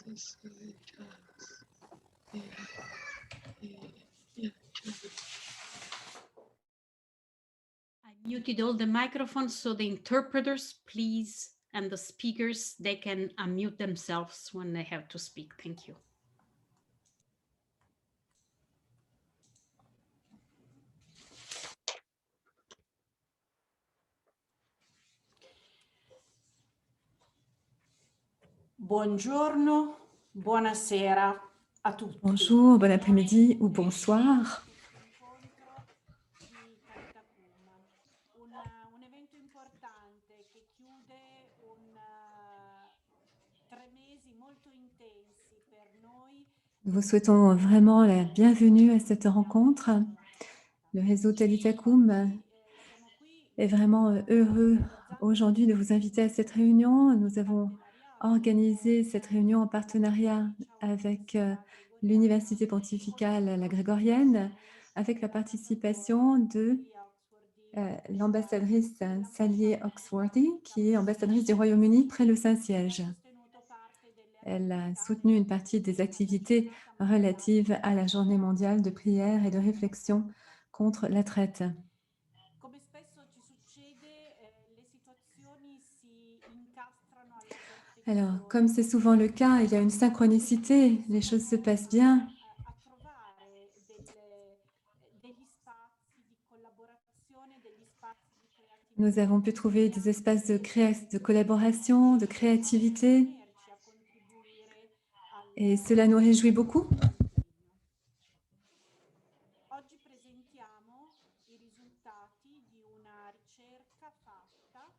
I muted all the microphones so the interpreters, please, and the speakers, they can unmute themselves when they have to speak. Thank you. Buongiorno, buonasera a tutti. Bonjour, bon après-midi ou bonsoir. Un evento importante che chiude 3 mesi molto intensi per noi. Nous vous souhaitons vraiment la bienvenue à cette rencontre. Le réseau Talitacum est vraiment heureux aujourd'hui de vous inviter à cette réunion. Nous avons organisé cette réunion en partenariat avec l'Université pontificale La Grégorienne, avec la participation de l'ambassadrice Sally Oxworthy, qui est ambassadrice du Royaume-Uni près le Saint-Siège. Elle a soutenu une partie des activités relatives à la journée mondiale de prière et de réflexion contre la traite. Alors, comme c'est souvent le cas, il y a une synchronicité, les choses se passent bien. Nous avons pu trouver des espaces de collaboration, de créativité, et cela nous réjouit beaucoup. Oggi presentiamo I risultati di una ricerca fatta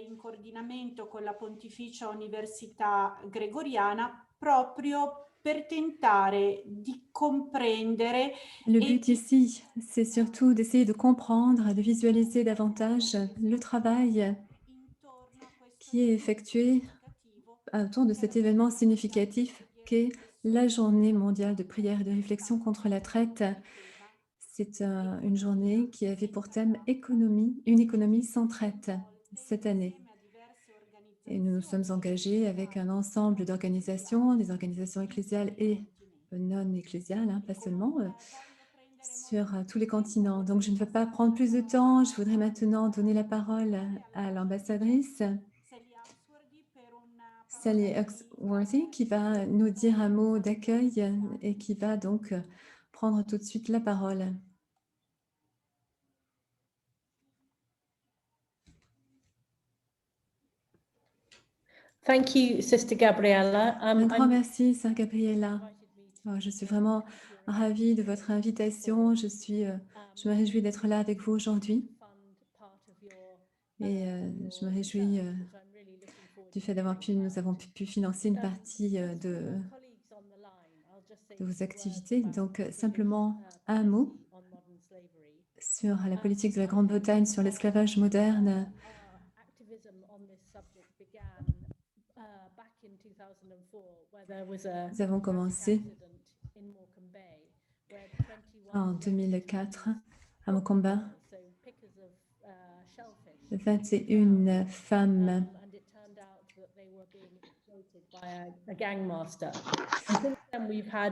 in coordinamento con la Pontificia Università Gregoriana proprio per tentare di comprendere. Le but ici, c'est surtout d'essayer de comprendre, de visualiser davantage le travail qui est effectué autour de cet événement significatif qu'est la Journée mondiale de prière et de réflexion contre la traite. C'est une journée qui avait pour thème une économie sans traite cette année. Et nous nous sommes engagés avec un ensemble d'organisations, des organisations ecclésiales et non ecclésiales, pas seulement, sur tous les continents. Donc, je ne veux pas prendre plus de temps. Je voudrais maintenant donner la parole à l'ambassadrice Sally Oxworthy, qui va nous dire un mot d'accueil et qui va donc prendre tout de suite la parole. Thank you, Sister Gabriella. Un grand merci, Sœur Gabriella. Je suis vraiment ravie de votre invitation. Je me réjouis d'être là avec vous aujourd'hui. Et je me réjouis du fait nous avons pu financer une partie de vos activités. Donc, simplement un mot sur la politique de la Grande-Bretagne sur l'esclavage moderne. Nous avons commencé en 2004 à Morecambe. 21 femmes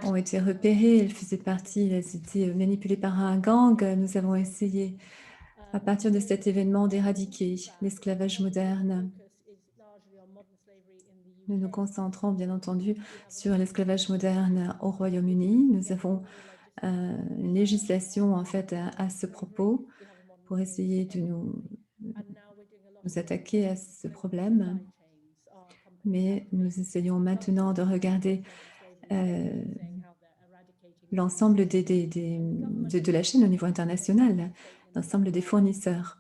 ont été repérées, elles étaient manipulées par un gang. Nous avons essayé, à partir de cet événement, d'éradiquer l'esclavage moderne. Nous nous concentrons, bien entendu, sur l'esclavage moderne au Royaume-Uni. Nous avons une législation, en fait, à ce propos pour essayer de nous attaquer à ce problème. Mais nous essayons maintenant de regarder l'ensemble de la chaîne au niveau international, l'ensemble des fournisseurs.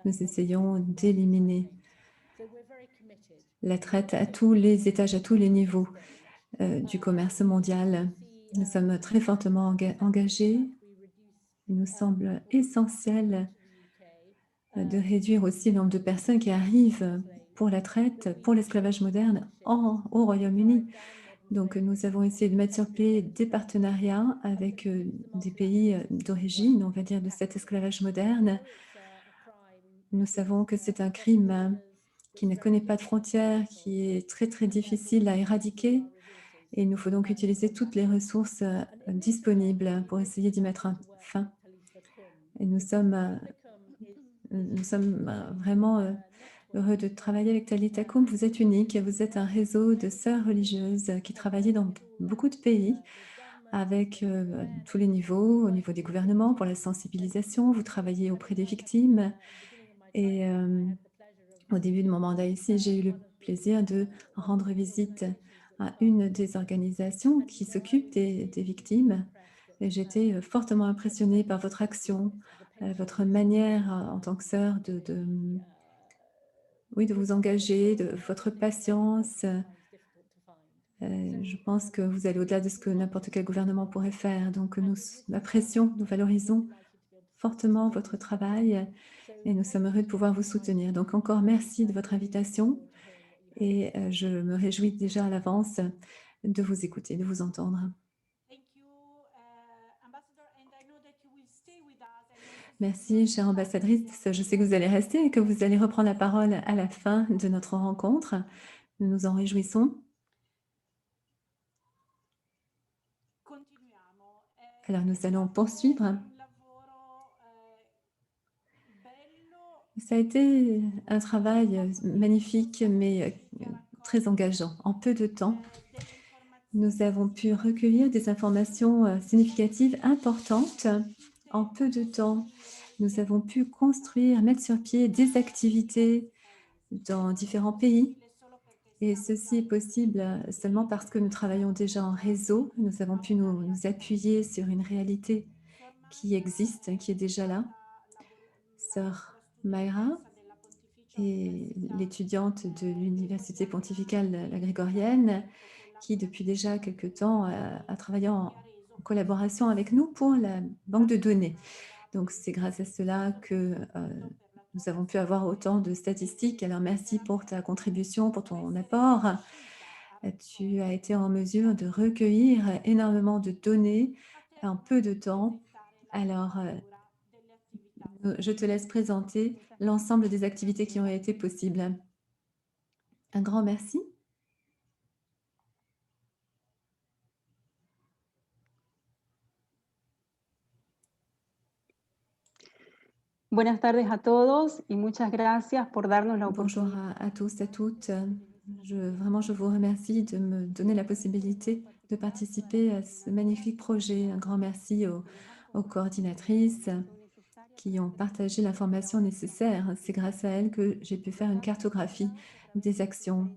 Nous essayons d'éliminer la traite à tous les étages, à tous les niveaux du commerce mondial. Nous sommes très fortement engagés. Il nous semble essentiel de réduire aussi le nombre de personnes qui arrivent pour la traite, pour l'esclavage moderne au Royaume-Uni. Donc, nous avons essayé de mettre sur pied des partenariats avec des pays d'origine, on va dire, de cet esclavage moderne. Nous savons que c'est un crime qui ne connaît pas de frontières, qui est très, très difficile à éradiquer. Et il nous faut donc utiliser toutes les ressources disponibles pour essayer d'y mettre un fin. Et nous sommes vraiment heureux de travailler avec Talitha Kum. Vous êtes unique, vous êtes un réseau de sœurs religieuses qui travaillent dans beaucoup de pays avec tous les niveaux, au niveau des gouvernements pour la sensibilisation. Vous travaillez auprès des victimes. Et au début de mon mandat ici, j'ai eu le plaisir de rendre visite à une des organisations qui s'occupe des victimes. Et j'étais fortement impressionnée par votre action, votre manière en tant que sœur oui, de vous engager, de votre patience. Je pense que vous allez au-delà de ce que n'importe quel gouvernement pourrait faire. Donc, nous apprécions, nous valorisons fortement votre travail et nous sommes heureux de pouvoir vous soutenir. Donc, encore merci de votre invitation et je me réjouis déjà à l'avance de vous écouter, de vous entendre. Merci, chère ambassadrice. Je sais que vous allez rester et que vous allez reprendre la parole à la fin de notre rencontre. Nous nous en réjouissons. Alors, nous allons poursuivre. Ça a été un travail magnifique, mais très engageant. En peu de temps, nous avons pu recueillir des informations significatives, importantes. En peu de temps, nous avons pu construire, mettre sur pied des activités dans différents pays. Et ceci est possible seulement parce que nous travaillons déjà en réseau. Nous avons pu nous appuyer sur une réalité qui existe, qui est déjà là. Sœur Mayra est l'étudiante de l'Université pontificale la Grégorienne qui, depuis déjà quelque temps, a travaillé en collaboration avec nous pour la banque de données. Donc, c'est grâce à cela que nous avons pu avoir autant de statistiques. Alors, merci pour ta contribution, pour ton apport. Tu as été en mesure de recueillir énormément de données en peu de temps. Alors, je te laisse présenter l'ensemble des activités qui ont été possibles. Un grand merci. Buenas tardes a todos y muchas gracias por darnos la Bonjour oportunidad. à tous, à toutes. Vraiment, je vous remercie de me donner la possibilité de participer à ce magnifique projet. Un grand merci aux coordinatrices qui ont partagé l'information nécessaire. C'est grâce à elles que j'ai pu faire une cartographie des actions.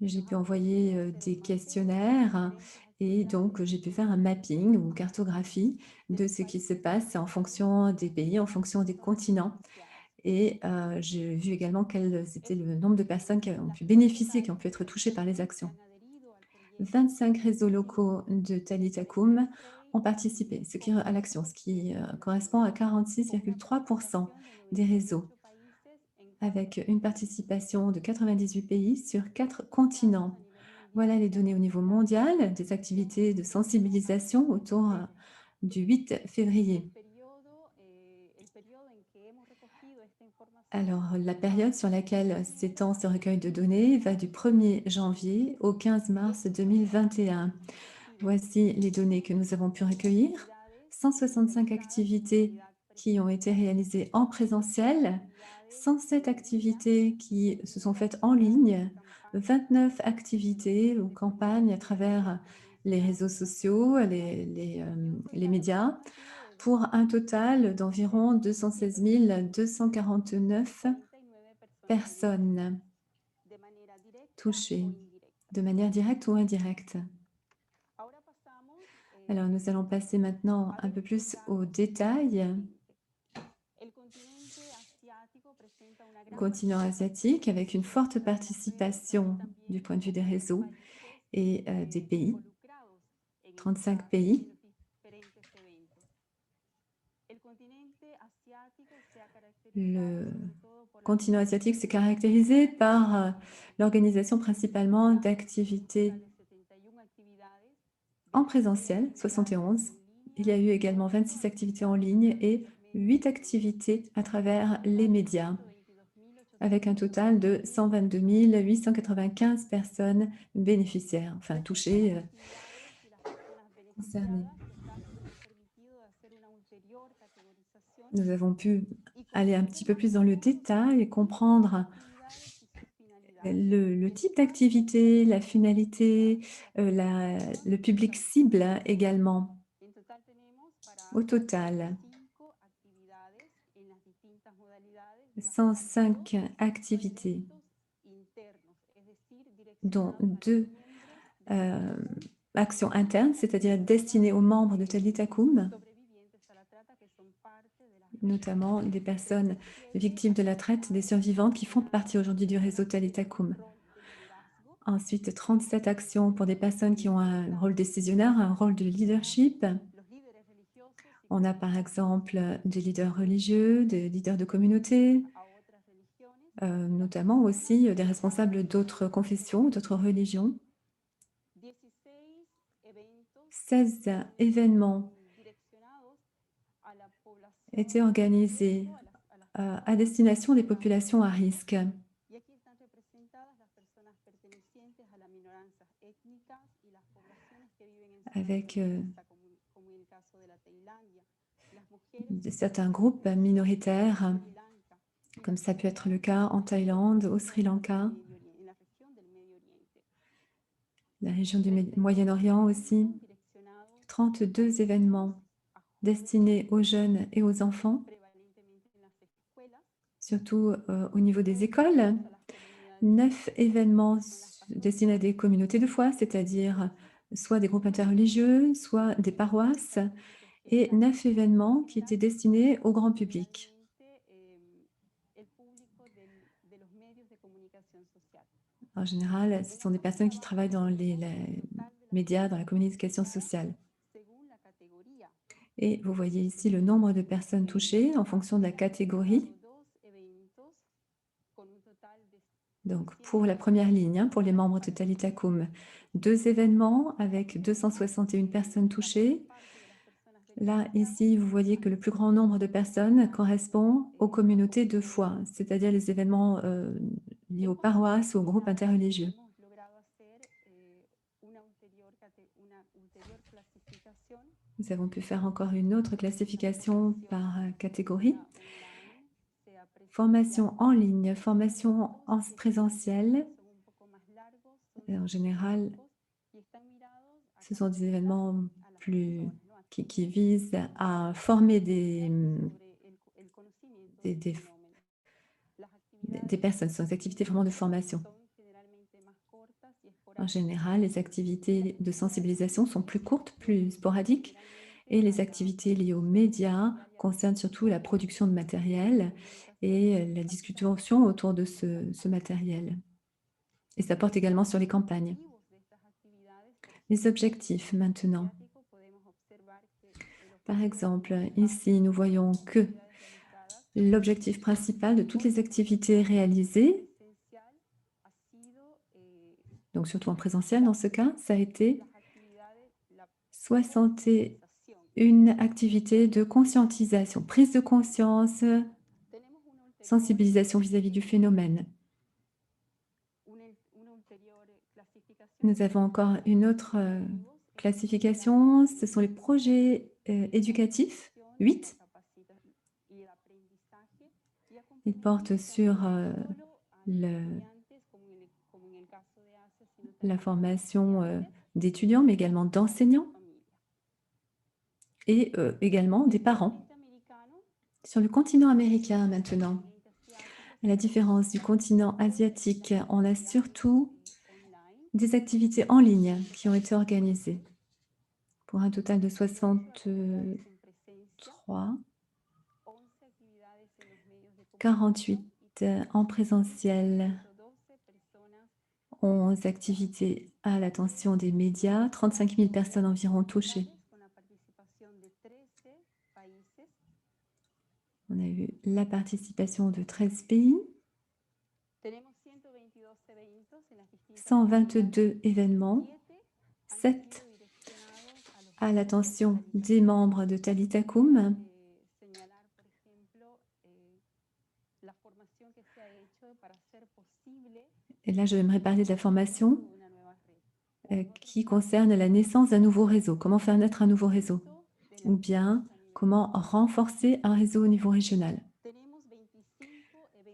J'ai pu envoyer des questionnaires et donc j'ai pu faire un mapping ou cartographie de ce qui se passe en fonction des pays, en fonction des continents. Et j'ai vu également quel était le nombre de personnes qui ont pu bénéficier, qui ont pu être touchées par les actions. 25 réseaux locaux de Talitha Kum ont participé à l'action, ce qui correspond à 46,3% des réseaux, avec une participation de 98 pays sur 4 continents. Voilà les données au niveau mondial des activités de sensibilisation autour du 8 février. Alors, la période sur laquelle s'étend ce recueil de données va du 1er janvier au 15 mars 2021. Voici les données que nous avons pu recueillir. 165 activités qui ont été réalisées en présentiel, 107 activités qui se sont faites en ligne, 29 activités ou campagnes à travers les réseaux sociaux, les médias, pour un total d'environ 216 249 personnes touchées de manière directe ou indirecte. Alors, nous allons passer maintenant un peu plus aux détails. Le continent asiatique, avec une forte participation du point de vue des réseaux et des pays, 35 pays. Le continent asiatique s'est caractérisé par l'organisation principalement d'activités en présentiel, 71. Il y a eu également 26 activités en ligne et 8 activités à travers les médias. avec un total de 122 895 personnes bénéficiaires, enfin touchées, concernées. Nous avons pu aller un petit peu plus dans le détail et comprendre le type d'activité, la finalité, le public cible également. Au total, 105 activités, dont 2 actions internes, c'est-à-dire destinées aux membres de Talitacum, notamment des personnes victimes de la traite, des survivantes qui font partie aujourd'hui du réseau Talitacum. Ensuite, 37 actions pour des personnes qui ont un rôle décisionnaire, un rôle de leadership. On a par exemple des leaders religieux, des leaders de communauté, notamment aussi des responsables d'autres confessions, d'autres religions. 16 événements étaient organisés à destination des populations à risque. Avec certains groupes minoritaires, comme ça peut être le cas en Thaïlande, au Sri Lanka, la région du Moyen-Orient aussi. 32 événements destinés aux jeunes et aux enfants, surtout au niveau des écoles. 9 événements destinés à des communautés de foi, c'est-à-dire soit des groupes interreligieux, soit des paroisses, et 9 événements qui étaient destinés au grand public. En général, ce sont des personnes qui travaillent dans les médias, dans la communication sociale. Et vous voyez ici le nombre de personnes touchées en fonction de la catégorie. Donc, pour la première ligne, pour les membres de Talitacum, 2 événements avec 261 personnes touchées. Là, ici, vous voyez que le plus grand nombre de personnes correspond aux communautés de foi, c'est-à-dire les événements liés aux paroisses ou aux groupes interreligieux. Nous avons pu faire encore une autre classification par catégorie. Formation en ligne, formation en présentiel. Et en général, ce sont des événements qui visent à former des personnes. Ce sont des activités vraiment de formation. En général, les activités de sensibilisation sont plus courtes, plus sporadiques, et les activités liées aux médias concernent surtout la production de matériel et la discussion autour de ce matériel. Et ça porte également sur les campagnes. Les objectifs maintenant. Par exemple, ici, nous voyons que l'objectif principal de toutes les activités réalisées, donc surtout en présentiel dans ce cas, ça a été 61 activités de conscientisation, prise de conscience, sensibilisation vis-à-vis du phénomène. Nous avons encore une autre classification, ce sont les projets éducatifs, 8. Ils portent sur la formation d'étudiants, mais également d'enseignants et également des parents. Sur le continent américain maintenant, à la différence du continent asiatique, on a surtout des activités en ligne qui ont été organisées pour un total de 63, 48 en présentiel, 11 activités à l'attention des médias, 35 000 personnes environ touchées. On a eu la participation de 13 pays, 122 événements, 7 à l'attention des membres de Talitacum. Et là, j'aimerais parler de la formation qui concerne la naissance d'un nouveau réseau. Comment faire naître un nouveau réseau? Ou bien, comment renforcer un réseau au niveau régional?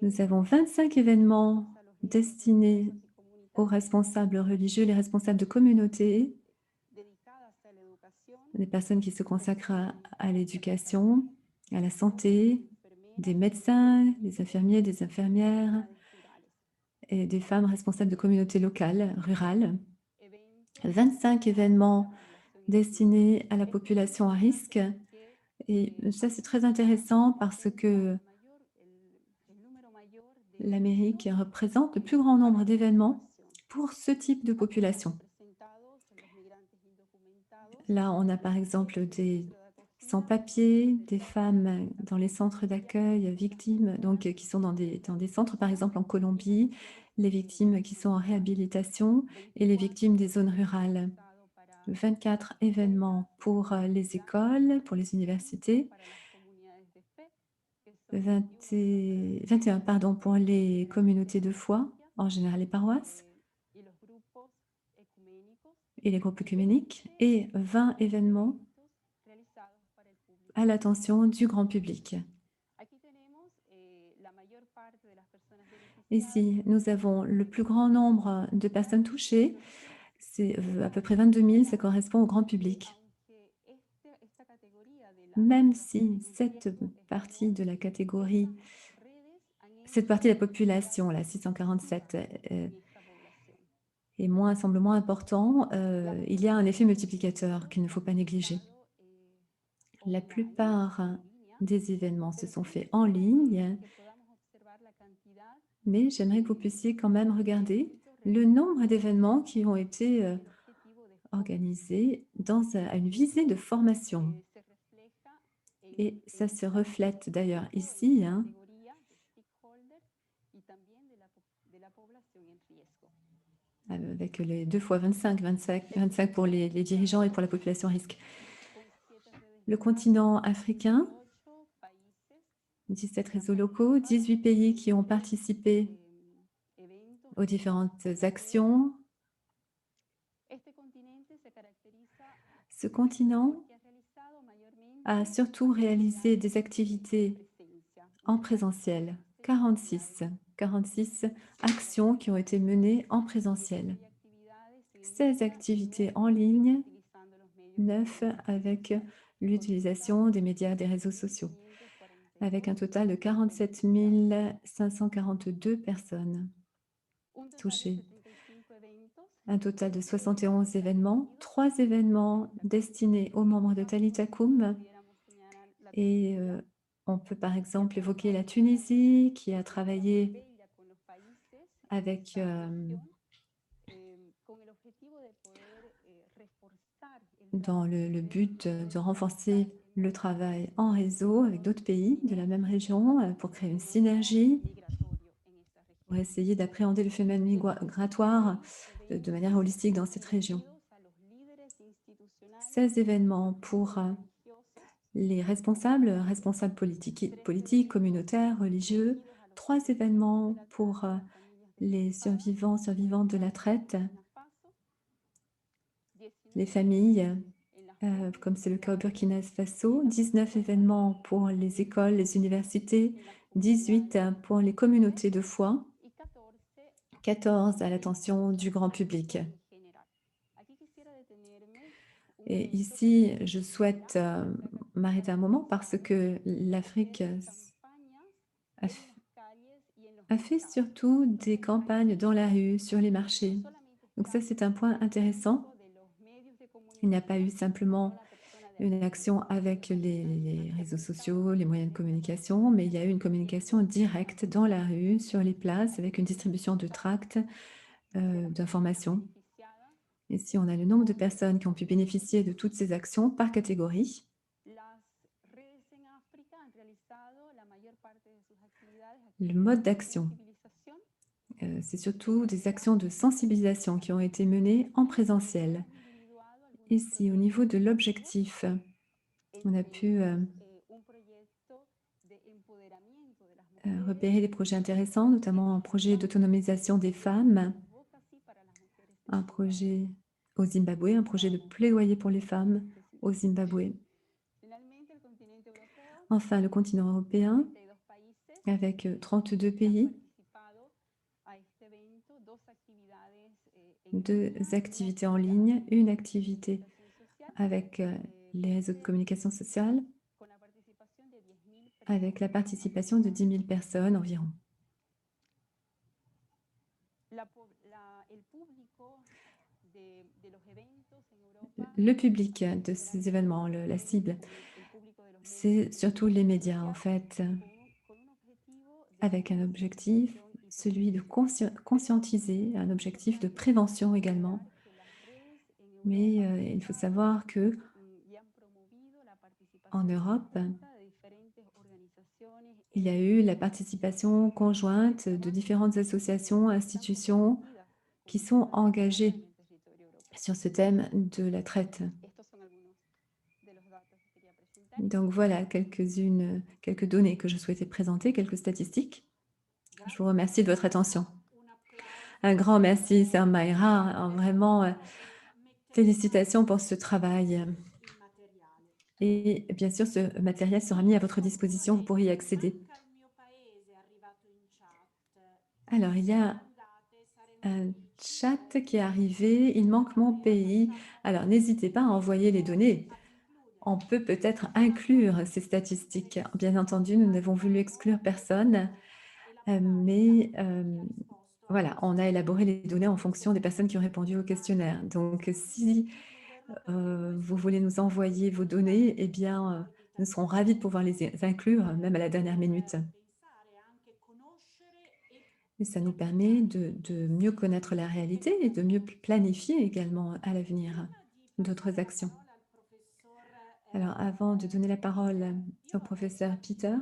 Nous avons 25 événements destinés aux responsables religieux, les responsables de communauté, les personnes qui se consacrent à l'éducation, à la santé, des médecins, des infirmiers, des infirmières et des femmes responsables de communautés locales, rurales. 25 événements destinés à la population à risque. Et ça, c'est très intéressant parce que l'Amérique représente le plus grand nombre d'événements pour ce type de population. Là, on a par exemple des sans-papiers, des femmes dans les centres d'accueil victimes, donc qui sont dans des centres, par exemple en Colombie, les victimes qui sont en réhabilitation et les victimes des zones rurales. 24 événements pour les écoles, pour les universités, 21 pardon, pour les communautés de foi, en général les paroisses, et les groupes œcuméniques, et 20 événements à l'attention du grand public. Ici, nous avons le plus grand nombre de personnes touchées. C'est à peu près 22 000, ça correspond au grand public. Même si cette partie de la catégorie, cette partie de la population, la 647, semble moins important, il y a un effet multiplicateur qu'il ne faut pas négliger. La plupart des événements se sont faits en ligne, mais j'aimerais que vous puissiez quand même regarder le nombre d'événements qui ont été organisés à une visée de formation. Et ça se reflète d'ailleurs ici, avec les 2 fois 25 pour les dirigeants et pour la population à risque. Le continent africain, 17 réseaux locaux, 18 pays qui ont participé aux différentes actions. Ce continent a surtout réalisé des activités en présentiel, 46 actions qui ont été menées en présentiel, 16 activités en ligne, 9 avec l'utilisation des médias, des réseaux sociaux, avec un total de 47 542 personnes touchées. Un total de 71 événements, 3 événements destinés aux membres de Talitha Koum. Et on peut par exemple évoquer la Tunisie qui a travaillé avec dans le but de renforcer le travail en réseau avec d'autres pays de la même région pour créer une synergie, pour essayer d'appréhender le phénomène migratoire de manière holistique dans cette région. 16 événements pour les responsables politiques, communautaires, religieux, 3 événements pour les survivantes de la traite, les familles, comme c'est le cas au Burkina Faso, 19 événements pour les écoles, les universités, 18 pour les communautés de foi, 14 à l'attention du grand public. Et ici, je souhaite m'arrêter un moment parce que l'Afrique a fait surtout des campagnes dans la rue, sur les marchés. Donc ça, c'est un point intéressant. Il n'y a pas eu simplement une action avec les réseaux sociaux, les moyens de communication, mais il y a eu une communication directe dans la rue, sur les places, avec une distribution de tracts, d'informations. Ici, on a le nombre de personnes qui ont pu bénéficier de toutes ces actions par catégorie. Le mode d'action, c'est surtout des actions de sensibilisation qui ont été menées en présentiel. Ici, au niveau de l'objectif, on a pu repéré des projets intéressants, notamment un projet d'autonomisation des femmes, un projet au Zimbabwe, un projet de plaidoyer pour les femmes au Zimbabwe. Enfin, le continent européen, avec 32 pays, 2 activités en ligne, une activité avec les réseaux de communication sociale, avec la participation de 10 000 personnes environ. Le public de ces événements, la cible, c'est surtout les médias en fait, avec un objectif, celui de conscientiser, un objectif de prévention également. Mais il faut savoir que en Europe, il y a eu la participation conjointe de différentes associations, institutions qui sont engagées sur ce thème de la traite. Donc voilà quelques données que je souhaitais présenter, quelques statistiques. Je vous remercie de votre attention. Un grand merci, Sir Mayra. Vraiment, félicitations pour ce travail. Et bien sûr, ce matériel sera mis à votre disposition, vous pourrez y accéder. Alors, il y a un chat qui est arrivé, il manque mon pays. Alors, n'hésitez pas à envoyer les données. On peut peut-être inclure ces statistiques. Bien entendu, nous n'avons voulu exclure personne, mais voilà, on a élaboré les données en fonction des personnes qui ont répondu au questionnaire. Donc, si vous voulez nous envoyer vos données, eh bien, nous serons ravis de pouvoir les inclure, même à la dernière minute. Et ça nous permet de mieux connaître la réalité et de mieux planifier également à l'avenir d'autres actions. Alors, avant de donner la parole au professeur Peter,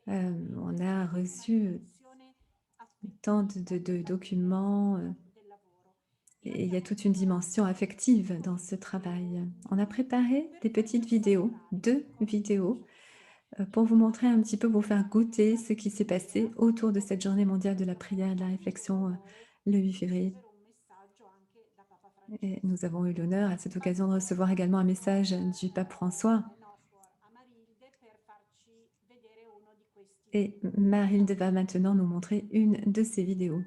on a reçu tant de documents et il y a toute une dimension affective dans ce travail. On a préparé des petites vidéos, 2 vidéos, pour vous montrer un petit peu, vous faire goûter ce qui s'est passé autour de cette journée mondiale de la prière et de la réflexion le 8 février. Et nous avons eu l'honneur à cette occasion de recevoir également un message du pape François. Et Marilde va maintenant nous montrer une de ces vidéos.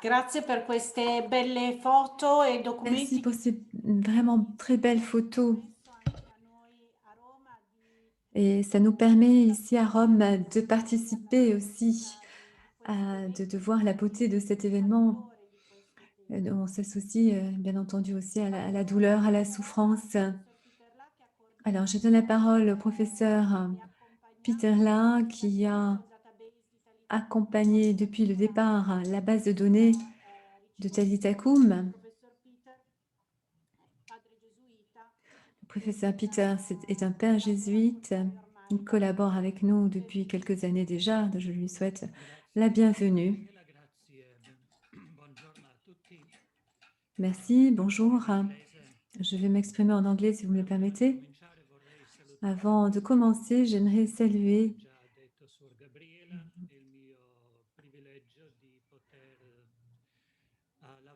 Grazie per queste belle foto e Merci documenti. pour ces vraiment très belles photos. Et ça nous permet ici à Rome de participer aussi, de voir la beauté de cet événement. On s'associe bien entendu aussi à la douleur, à la souffrance. Alors, je donne la parole au professeur Peter La, qui a accompagné depuis le départ la base de données de Thalita Koum. Le professeur Peter est un père jésuite. Il collabore avec nous depuis quelques années déjà. Je lui souhaite la bienvenue. Merci, bonjour. Je vais m'exprimer en anglais si vous me le permettez. Avant de commencer, j'aimerais saluer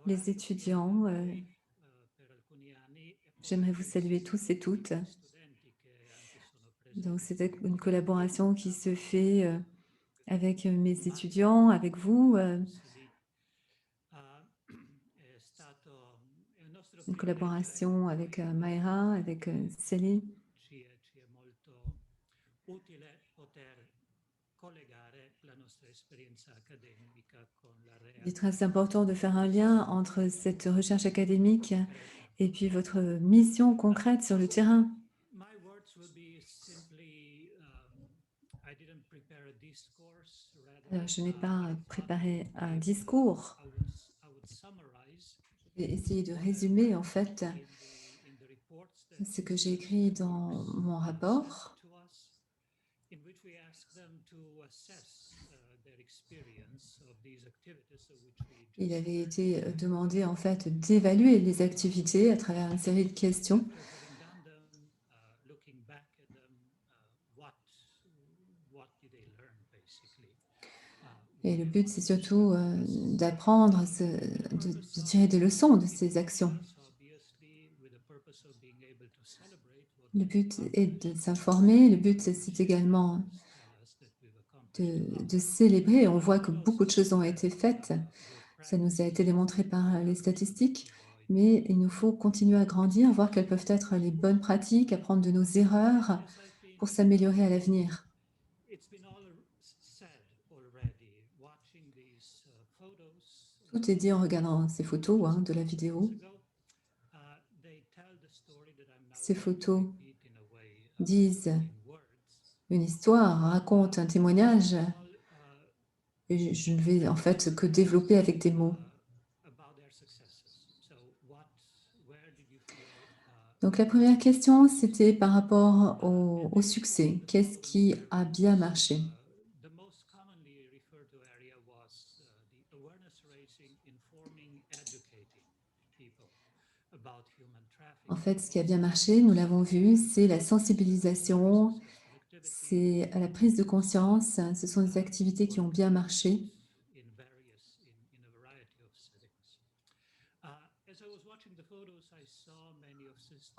les étudiants. J'aimerais vous saluer tous et toutes. Donc, c'est une collaboration qui se fait avec mes étudiants, avec vous. Une collaboration avec Mayra, avec Céline. Il est très important de faire un lien entre cette recherche académique et puis votre mission concrète sur le terrain. Alors, je n'ai pas préparé un discours. Je vais essayer de résumer en fait ce que j'ai écrit dans mon rapport. Il avait été demandé en fait d'évaluer les activités à travers une série de questions. Et le but, c'est surtout d'apprendre, de tirer des leçons de ces actions. Le but est de s'informer, le but, c'est également de célébrer. On voit que beaucoup de choses ont été faites. Ça nous a été démontré par les statistiques, mais il nous faut continuer à grandir, voir quelles peuvent être les bonnes pratiques, apprendre de nos erreurs pour s'améliorer à l'avenir. Tout est dit en regardant ces photos de la vidéo. Ces photos disent une histoire, racontent un témoignage. Et je ne vais en fait que développer avec des mots. Donc la première question, c'était par rapport au succès. Qu'est-ce qui a bien marché? En fait, ce qui a bien marché, nous l'avons vu, c'est la sensibilisation, c'est la prise de conscience. Ce sont des activités qui ont bien marché.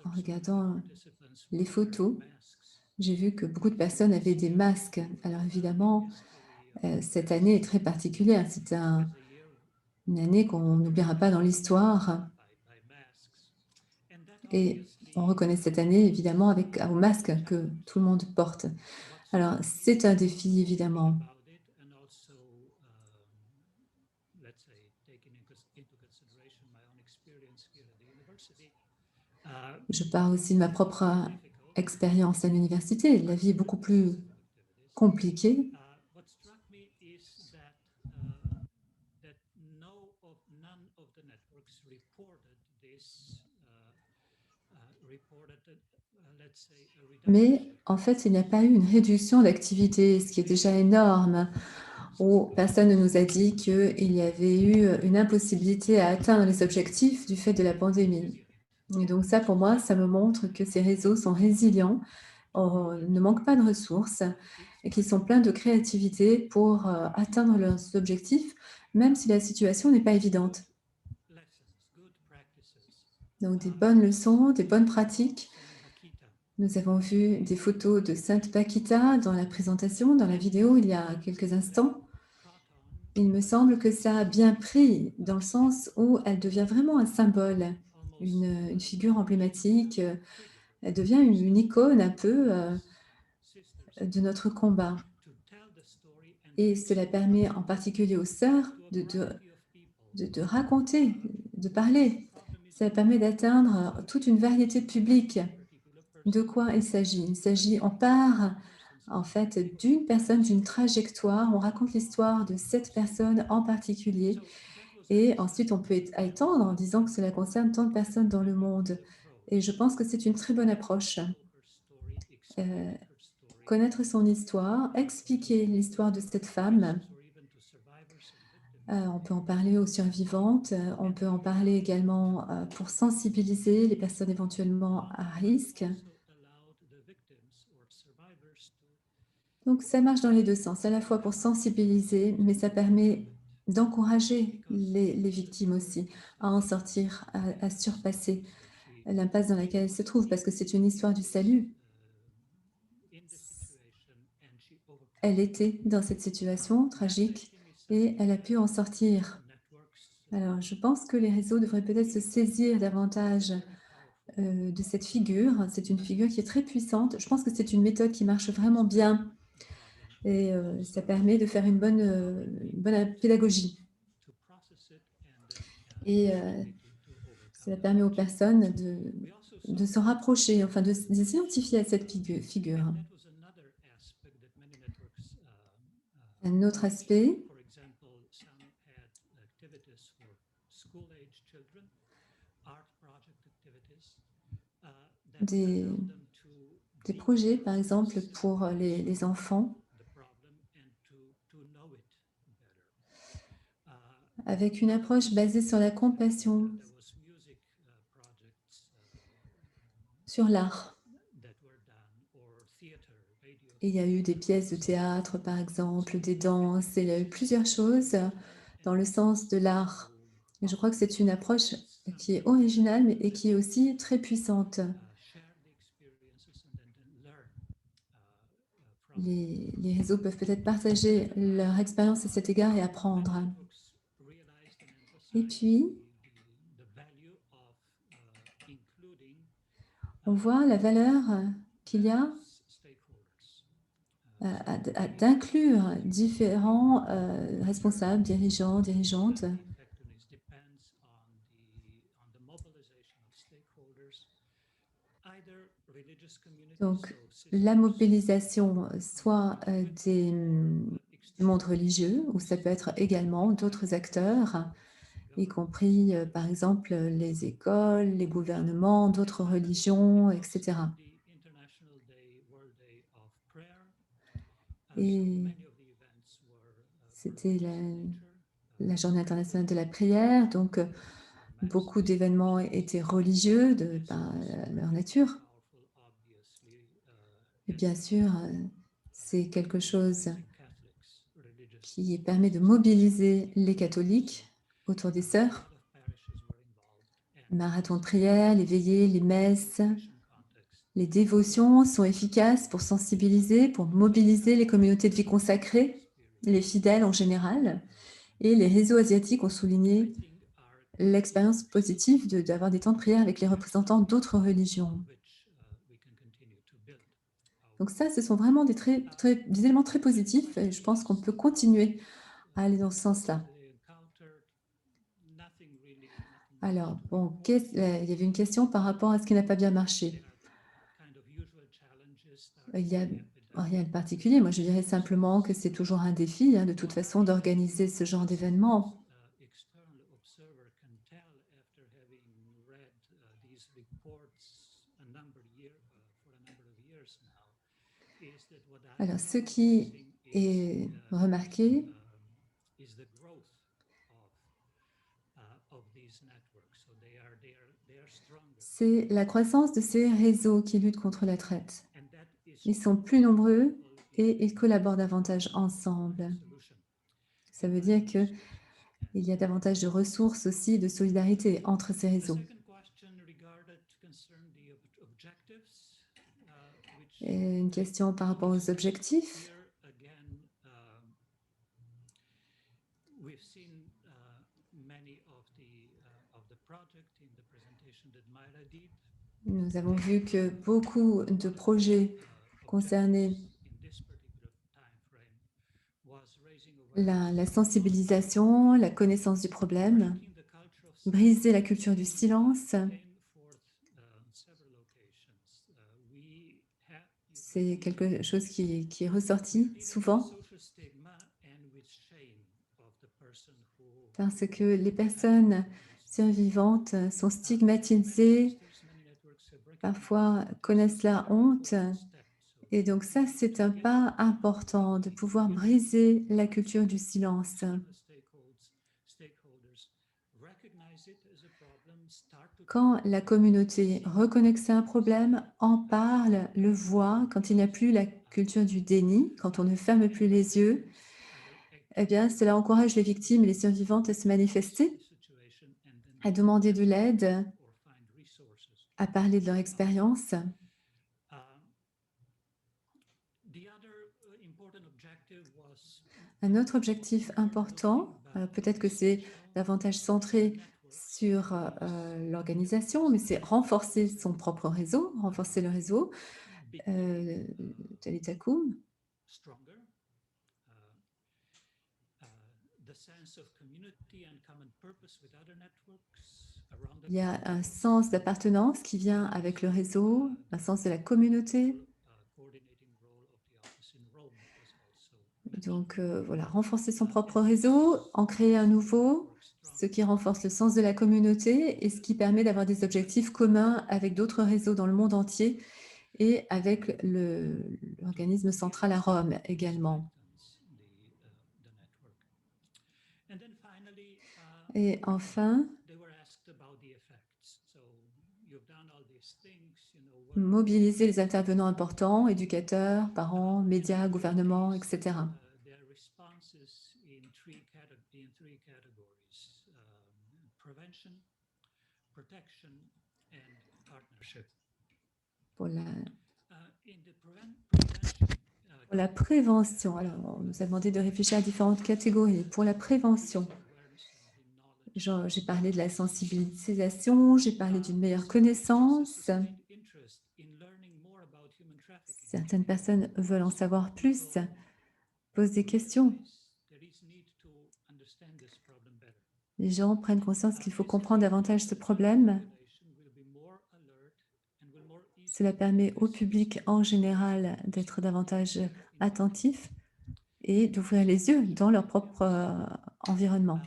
En regardant les photos, j'ai vu que beaucoup de personnes avaient des masques. Alors évidemment, cette année est très particulière. C'est une année qu'on n'oubliera pas dans l'histoire. Et on reconnaît cette année, évidemment, au masque que tout le monde porte. Alors, c'est un défi, évidemment. Je parle aussi de ma propre expérience à l'université. La vie est beaucoup plus compliquée. Mais en fait, il n'y a pas eu une réduction d'activité, ce qui est déjà énorme, où personne ne nous a dit qu'il y avait eu une impossibilité à atteindre les objectifs du fait de la pandémie. Et donc ça, pour moi, ça me montre que ces réseaux sont résilients, ne manquent pas de ressources et qu'ils sont pleins de créativité pour atteindre leurs objectifs, même si la situation n'est pas évidente. Donc des bonnes leçons, des bonnes pratiques. Nous avons vu des photos de Sainte Paquita dans la présentation, dans la vidéo, il y a quelques instants. Il me semble que ça a bien pris dans le sens où elle devient vraiment un symbole, une figure emblématique. Elle devient une icône un peu de notre combat. Et cela permet en particulier aux sœurs de raconter, de parler. Ça permet d'atteindre toute une variété de publics. De quoi il s'agit? Il s'agit, on part en fait d'une personne, d'une trajectoire, on raconte l'histoire de cette personne en particulier et ensuite on peut étendre en disant que cela concerne tant de personnes dans le monde. Et je pense que c'est une très bonne approche. Connaître son histoire, expliquer l'histoire de cette femme. On peut en parler aux survivantes, on peut en parler également pour sensibiliser les personnes éventuellement à risque. Donc, ça marche dans les deux sens, à la fois pour sensibiliser, mais ça permet d'encourager les victimes aussi à en sortir, à surpasser l'impasse dans laquelle elles se trouvent, parce que c'est une histoire du salut. Elle était dans cette situation tragique et elle a pu en sortir. Alors, je pense que les réseaux devraient peut-être se saisir davantage de cette figure. C'est une figure qui est très puissante. Je pense que c'est une méthode qui marche vraiment bien et ça permet de faire une bonne pédagogie. Et cela permet aux personnes de se rapprocher, enfin de s'identifier à cette figure. Un autre aspect, des projets, par exemple, pour les enfants, avec une approche basée sur la compassion, sur l'art. Et il y a eu des pièces de théâtre, par exemple, des danses, et il y a eu plusieurs choses dans le sens de l'art. Et je crois que c'est une approche qui est originale et qui est aussi très puissante. Les réseaux peuvent peut-être partager leur expérience à cet égard et apprendre. Et puis, on voit la valeur qu'il y a d'inclure différents responsables, dirigeants, dirigeantes. Donc, la mobilisation, soit du monde religieux, ou ça peut être également d'autres acteurs, y compris, par exemple, les écoles, les gouvernements, d'autres religions, etc. Et c'était la Journée internationale de la prière, donc beaucoup d'événements étaient religieux par leur nature. Et bien sûr, c'est quelque chose qui permet de mobiliser les catholiques autour des sœurs. Marathon de prière, les veillées, les messes, les dévotions sont efficaces pour sensibiliser, pour mobiliser les communautés de vie consacrées, les fidèles en général. Et les réseaux asiatiques ont souligné l'expérience positive d'avoir des temps de prière avec les représentants d'autres religions. Donc ça, ce sont vraiment des éléments très positifs et je pense qu'on peut continuer à aller dans ce sens-là. Alors, bon, il y avait une question par rapport à ce qui n'a pas bien marché. Il n'y a rien de particulier. Moi, je dirais simplement que c'est toujours un défi, de toute façon, d'organiser ce genre d'événement. Alors, ce qui est remarqué, c'est la croissance de ces réseaux qui luttent contre la traite. Ils sont plus nombreux et ils collaborent davantage ensemble. Ça veut dire qu'il y a davantage de ressources aussi, de solidarité entre ces réseaux. Et une question par rapport aux objectifs. Nous avons vu que beaucoup de projets concernaient la sensibilisation, la connaissance du problème, briser la culture du silence. C'est quelque chose qui est ressorti souvent parce que les personnes survivantes sont stigmatisées, parfois connaissent la honte. Et donc ça, c'est un pas important de pouvoir briser la culture du silence. Quand la communauté reconnaît que c'est un problème, en parle, le voit, quand il n'y a plus la culture du déni, quand on ne ferme plus les yeux, eh bien, cela encourage les victimes et les survivantes à se manifester, à demander de l'aide, à parler de leur expérience. Un autre objectif important, peut-être que c'est davantage centré sur l'organisation, mais c'est renforcer son propre réseau, renforcer le réseau. Talita Kum. Il y a un sens d'appartenance qui vient avec le réseau, un sens de la communauté. Donc voilà, renforcer son propre réseau, en créer un nouveau, ce qui renforce le sens de la communauté et ce qui permet d'avoir des objectifs communs avec d'autres réseaux dans le monde entier et avec l'organisme central à Rome également. Et enfin, mobiliser les intervenants importants, éducateurs, parents, médias, gouvernements, etc. Pour la prévention, alors on nous a demandé de réfléchir à différentes catégories. Pour la prévention, j'ai parlé de la sensibilisation, j'ai parlé d'une meilleure connaissance. Certaines personnes veulent en savoir plus, posent des questions. Les gens prennent conscience qu'il faut comprendre davantage ce problème. Cela permet au public en général d'être davantage attentif et d'ouvrir les yeux dans leur propre environnement.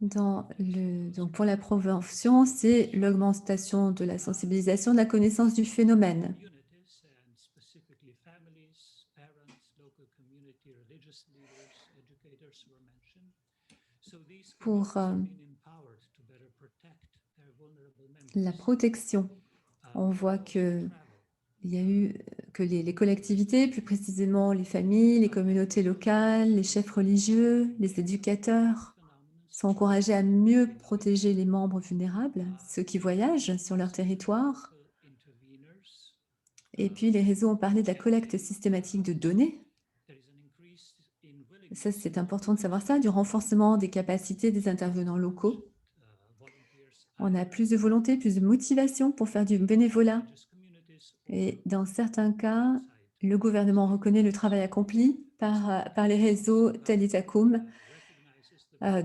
Donc pour la prévention, c'est l'augmentation de la sensibilisation, de la connaissance du phénomène. Pour la protection, on voit qu'il y a eu que les collectivités, plus précisément les familles, les communautés locales, les chefs religieux, les éducateurs, sont encouragés à mieux protéger les membres vulnérables, ceux qui voyagent sur leur territoire. Et puis les réseaux ont parlé de la collecte systématique de données. Ça, c'est important de savoir ça, du renforcement des capacités des intervenants locaux. On a plus de volonté, plus de motivation pour faire du bénévolat. Et dans certains cas, le gouvernement reconnaît le travail accompli par les réseaux Talita Kum.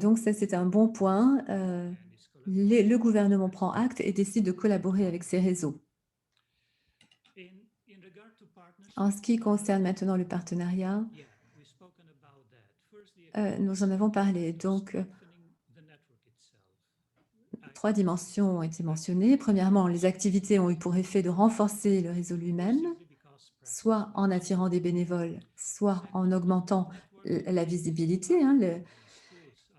Donc ça, c'est un bon point. Le gouvernement prend acte et décide de collaborer avec ces réseaux. En ce qui concerne maintenant le partenariat, nous en avons parlé. Donc, 3 dimensions ont été mentionnées. Premièrement, les activités ont eu pour effet de renforcer le réseau lui-même, soit en attirant des bénévoles, soit en augmentant la visibilité.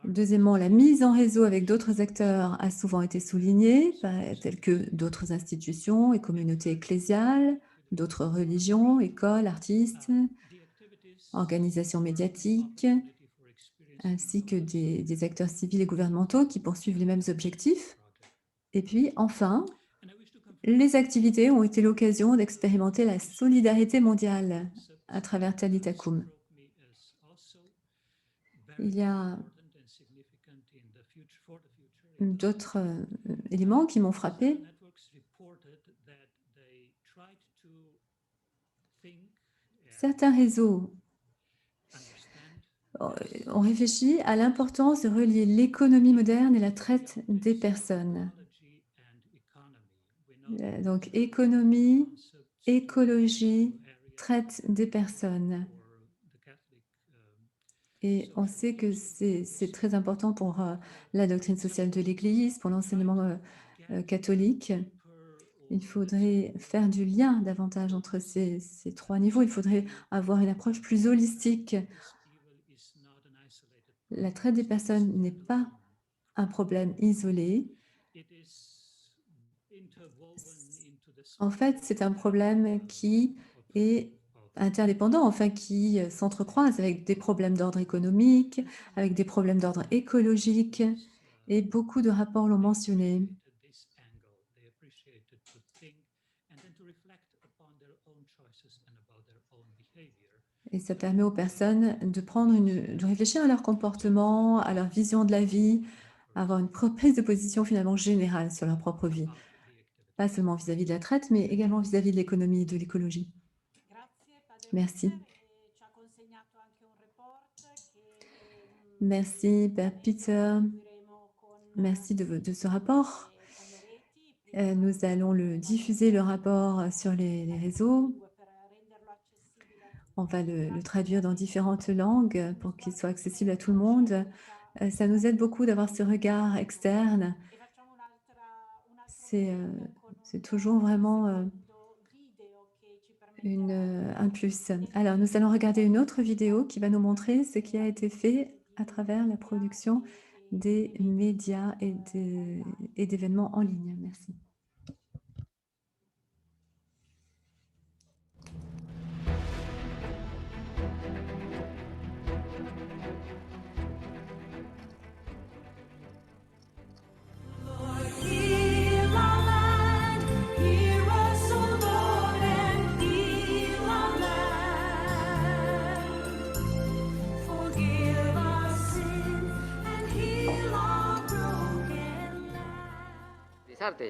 Deuxièmement, la mise en réseau avec d'autres acteurs a souvent été soulignée, tels que d'autres institutions et communautés ecclésiales, d'autres religions, écoles, artistes, organisations médiatiques, ainsi que des acteurs civils et gouvernementaux qui poursuivent les mêmes objectifs. Et puis, enfin, les activités ont été l'occasion d'expérimenter la solidarité mondiale à travers Talitacum. Il y a d'autres éléments qui m'ont frappé. Certains réseaux ont réfléchi à l'importance de relier l'économie moderne et la traite des personnes. Donc, économie, écologie, traite des personnes. Et on sait que c'est très important pour la doctrine sociale de l'Église, pour l'enseignement catholique. Il faudrait faire du lien davantage entre ces trois niveaux. Il faudrait avoir une approche plus holistique. La traite des personnes n'est pas un problème isolé. En fait, c'est un problème qui est interdépendant, enfin qui s'entrecroise avec des problèmes d'ordre économique, avec des problèmes d'ordre écologique, et beaucoup de rapports l'ont mentionné. Et ça permet aux personnes de réfléchir à leur comportement, à leur vision de la vie, à avoir une prise de position finalement générale sur leur propre vie. Pas seulement vis-à-vis de la traite, mais également vis-à-vis de l'économie et de l'écologie. Merci. Merci, Père Peter. Merci de ce rapport. Nous allons diffuser le rapport sur les réseaux. On va le traduire dans différentes langues pour qu'il soit accessible à tout le monde. Ça nous aide beaucoup d'avoir ce regard externe. C'est toujours vraiment un plus. Alors, nous allons regarder une autre vidéo qui va nous montrer ce qui a été fait à travers la production des médias et d'événements en ligne. Merci.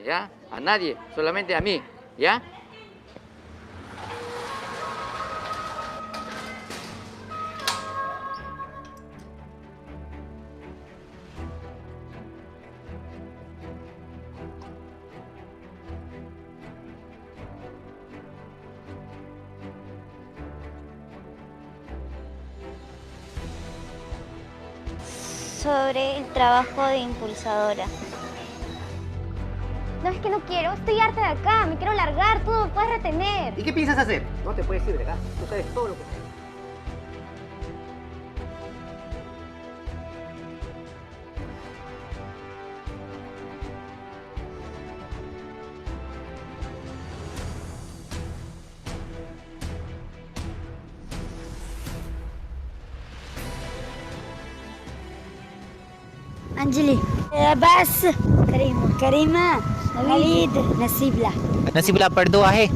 ¿Ya? A nadie, solamente a mí, ¿ya? Sobre el trabajo de impulsadora. No, es que no quiero, estoy harta de acá, me quiero largar, tú no me puedes retener. ¿Y qué piensas hacer? No te puedes ir de acá, tú sabes todo lo que... أنجلي بس كريمة وليد نسيبلا नसीबला पढ़दो आहे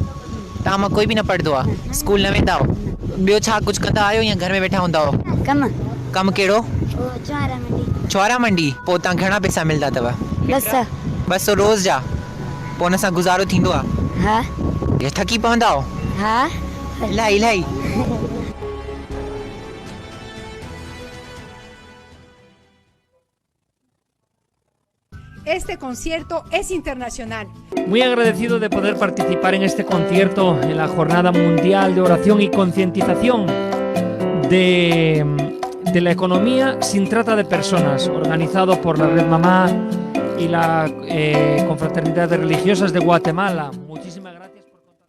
तव्हां मां कोई बि न पढ़दो आहे स्कूल न वेंदा आहियो ॿियो छा कुझु कंदा आहियो या घर में वेठा हूंदा आहियो कमु कहिड़ो छुआरा मंडी पोइ तव्हां घणा पैसा मिलंदा अथव 200 रोज़ जा पोइ हुन सां गुज़ारो थींदो आहे थकी पवंदा आहियो इलाही Este concierto es internacional. Muy agradecido de poder participar en este concierto en la Jornada Mundial de Oración y Concientización de la Economía sin Trata de Personas, organizado por la Red Mamá y la Confraternidad de Religiosas de Guatemala. Muchísimas gracias por contar.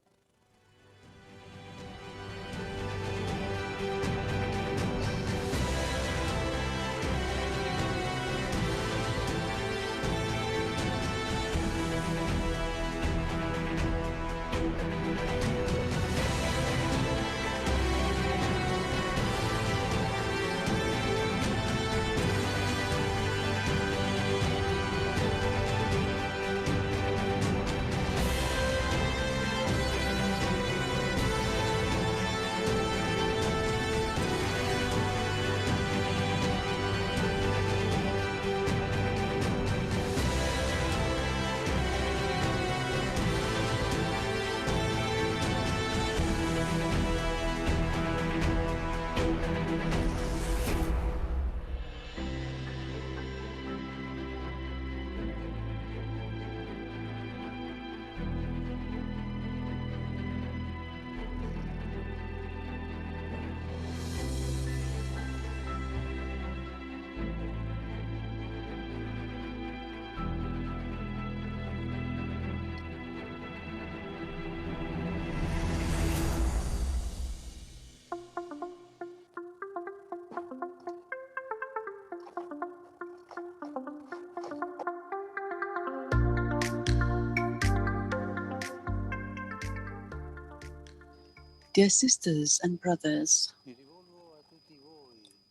Dear sisters and brothers,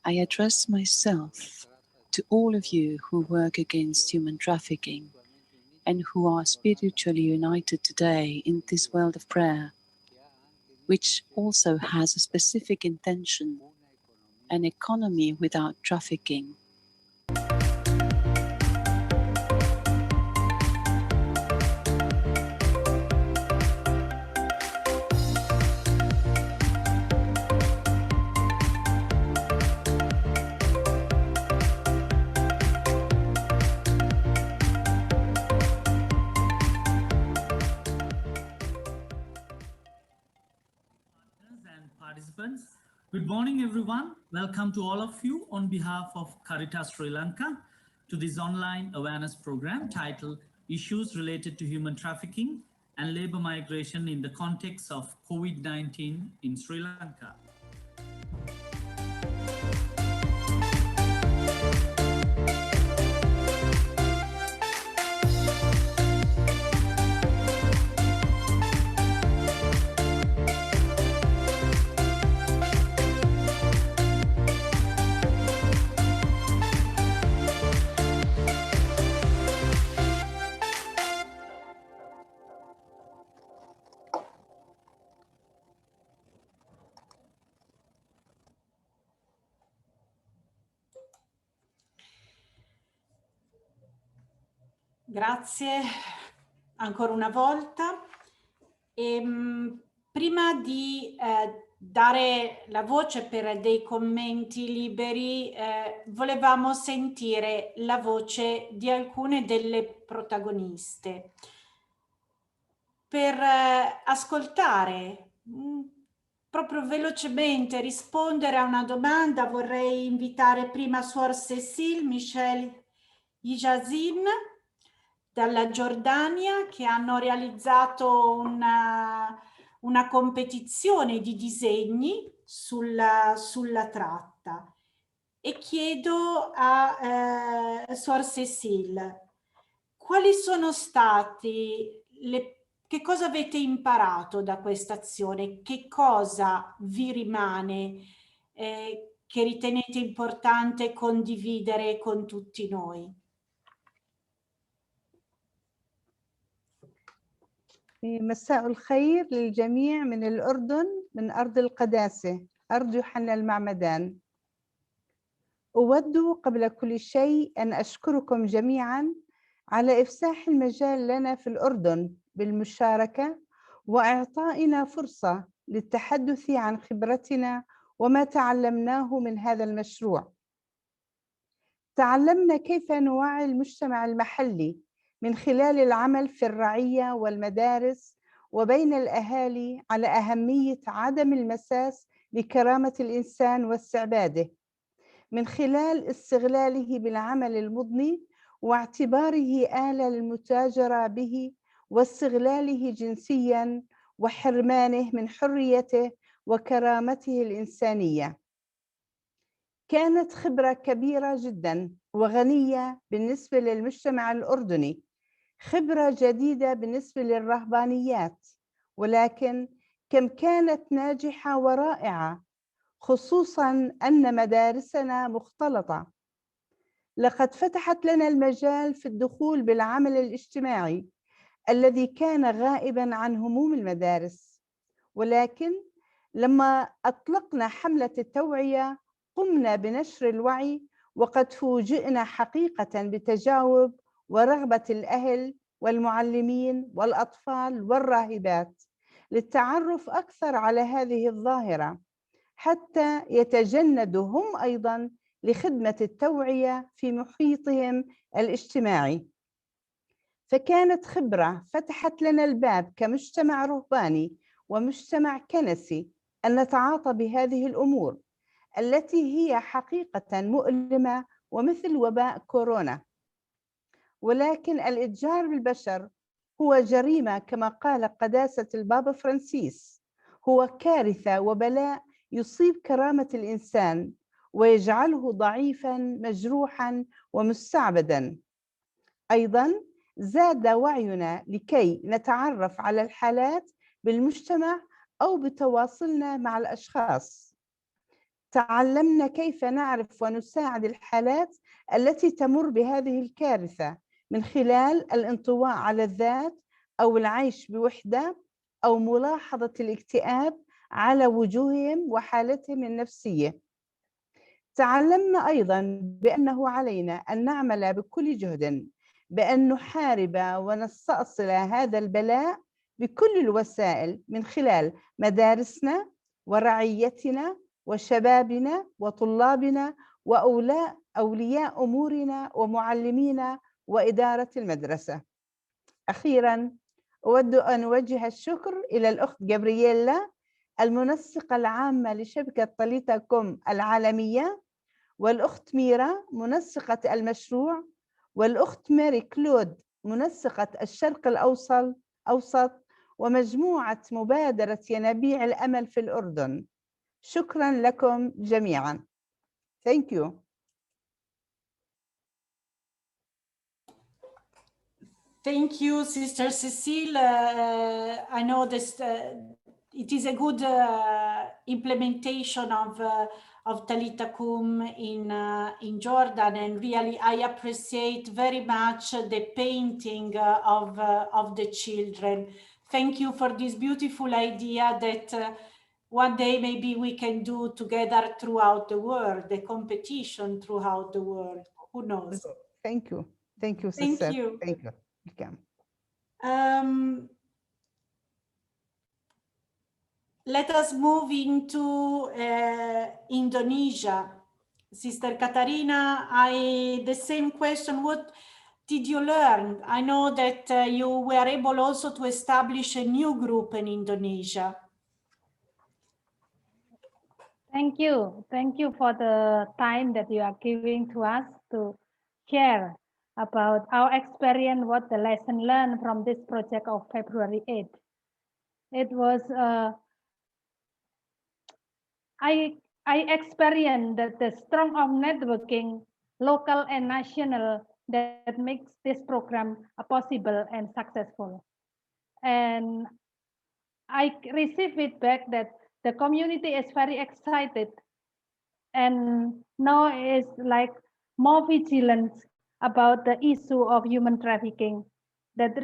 I address myself to all of you who work against human trafficking and who are spiritually united today in this world of prayer, which also has a specific intention, an economy without trafficking. And participants, good morning everyone. Welcome to all of you on behalf of Caritas Sri Lanka to this online awareness program titled Issues Related to Human Trafficking and Labor Migration in the Context of COVID-19 in Sri Lanka. Grazie ancora una volta. Prima di dare la voce per dei commenti liberi, volevamo sentire la voce di alcune delle protagoniste. Per ascoltare, proprio velocemente rispondere a una domanda, vorrei invitare prima Suor Cécile Michel Yijazin dalla Giordania, che hanno realizzato una competizione di disegni sulla tratta. E chiedo a Suor Cécile, quali sono stati che cosa avete imparato da questa azione? Che cosa vi rimane che ritenete importante condividere con tutti noi? مساء الخير للجميع من الأردن، من أرض القداسة، أرض يوحنا المعمدان. أود قبل كل شيء أن أشكركم جميعاً على إفساح المجال لنا في الأردن بالمشاركة وإعطائنا فرصة للتحدث عن خبرتنا وما تعلمناه من هذا المشروع. تعلمنا كيف نوعي المجتمع المحلي من خلال العمل في الرعية والمدارس وبين الأهالي على أهمية عدم المساس بكرامة الإنسان واستعباده من خلال استغلاله بالعمل المضني واعتباره آلة للمتاجرة به واستغلاله جنسياً وحرمانه من حريته وكرامته الإنسانية. كانت خبرة كبيرة جداً وغنية بالنسبة للمجتمع الأردني، خبرة جديدة بالنسبة للرهبانيات، ولكن كم كانت ناجحة ورائعة، خصوصاً أن مدارسنا مختلطة. لقد فتحت لنا المجال في الدخول بالعمل الاجتماعي الذي كان غائباً عن هموم المدارس، ولكن لما أطلقنا حملة التوعية قمنا بنشر الوعي، وقد فوجئنا حقيقة بتجاوب ورغبة الأهل والمعلمين والأطفال والراهبات للتعرف أكثر على هذه الظاهرة حتى يتجندوا هم أيضاً لخدمة التوعية في محيطهم الاجتماعي. فكانت خبرة فتحت لنا الباب كمجتمع رهباني ومجتمع كنسي أن نتعاطى بهذه الأمور التي هي حقيقة مؤلمة ومثل وباء كورونا. ولكن الإتجار بالبشر هو جريمة كما قال قداسة البابا فرانسيس، هو كارثة وبلاء يصيب كرامة الإنسان ويجعله ضعيفاً مجروحاً ومستعبداً. أيضاً زاد وعينا لكي نتعرف على الحالات بالمجتمع أو بتواصلنا مع الأشخاص. تعلمنا كيف نعرف ونساعد الحالات التي تمر بهذه الكارثة من خلال الانطواء على الذات أو العيش بوحدة أو ملاحظة الاكتئاب على وجوههم وحالتهم النفسية. تعلمنا أيضاً بأنه علينا أن نعمل بكل جهد بأن نحارب ونستأصل هذا البلاء بكل الوسائل من خلال مدارسنا ورعيتنا وشبابنا وطلابنا وأولياء أمورنا ومعلمينا وإدارة المدرسة. أخيراً أود أن أوجه الشكر إلى الأخت جابرييلا المنسقة العامة لشبكة طاليتا كوم العالمية، والأخت ميرا منسقة المشروع، والأخت ماري كلود منسقة الشرق الأوسط، ومجموعة مبادرة ينابيع الأمل في الأردن. شكراً لكم جميعاً. Thank you. Thank you, Sister Cecile. I know this. It is a good implementation of Talita Kum in Jordan, and really I appreciate very much the painting of the children. Thank you for this beautiful idea that one day maybe we can do together throughout the world, the competition throughout the world. Who knows? Thank you. Thank you, Thank Sister. you. Thank you. Welcome. Let us move into Indonesia. Sister Katarina, the same question, what did you learn? I know that you were able also to establish a new group in Indonesia. Thank you. Thank you for the time that you are giving to us to share about our experience, what the lesson learned from this project of February 8th. It was, I experienced that the strength of networking, local and national, that makes this program possible and successful. And I received feedback that the community is very excited and now is like more vigilant about the issue of human trafficking. That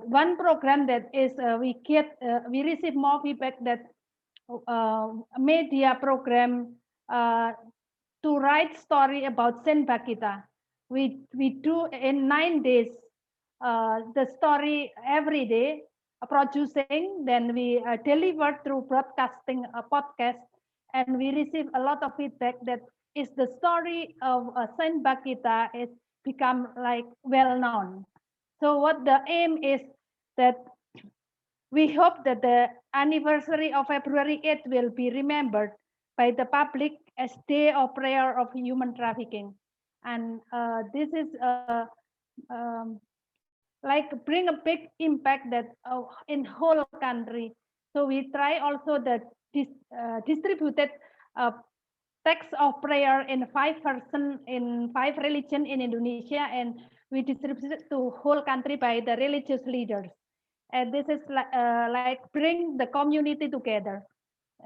one program that is we receive more feedback that media program to write story about Saint Bakita. We do in 9 days the story every day producing, then we deliver through broadcasting a podcast, and we receive a lot of feedback that is the story of Saint Bakita is become like well known. So what the aim is that we hope that the anniversary of February 8th will be remembered by the public as Day of Prayer of Human Trafficking. And this is like bring a big impact that in whole country. So we try also that distributed text of prayer in 5 versions in 5 religions in Indonesia, and we distributed to whole country by the religious leaders. And this is like bring the community together.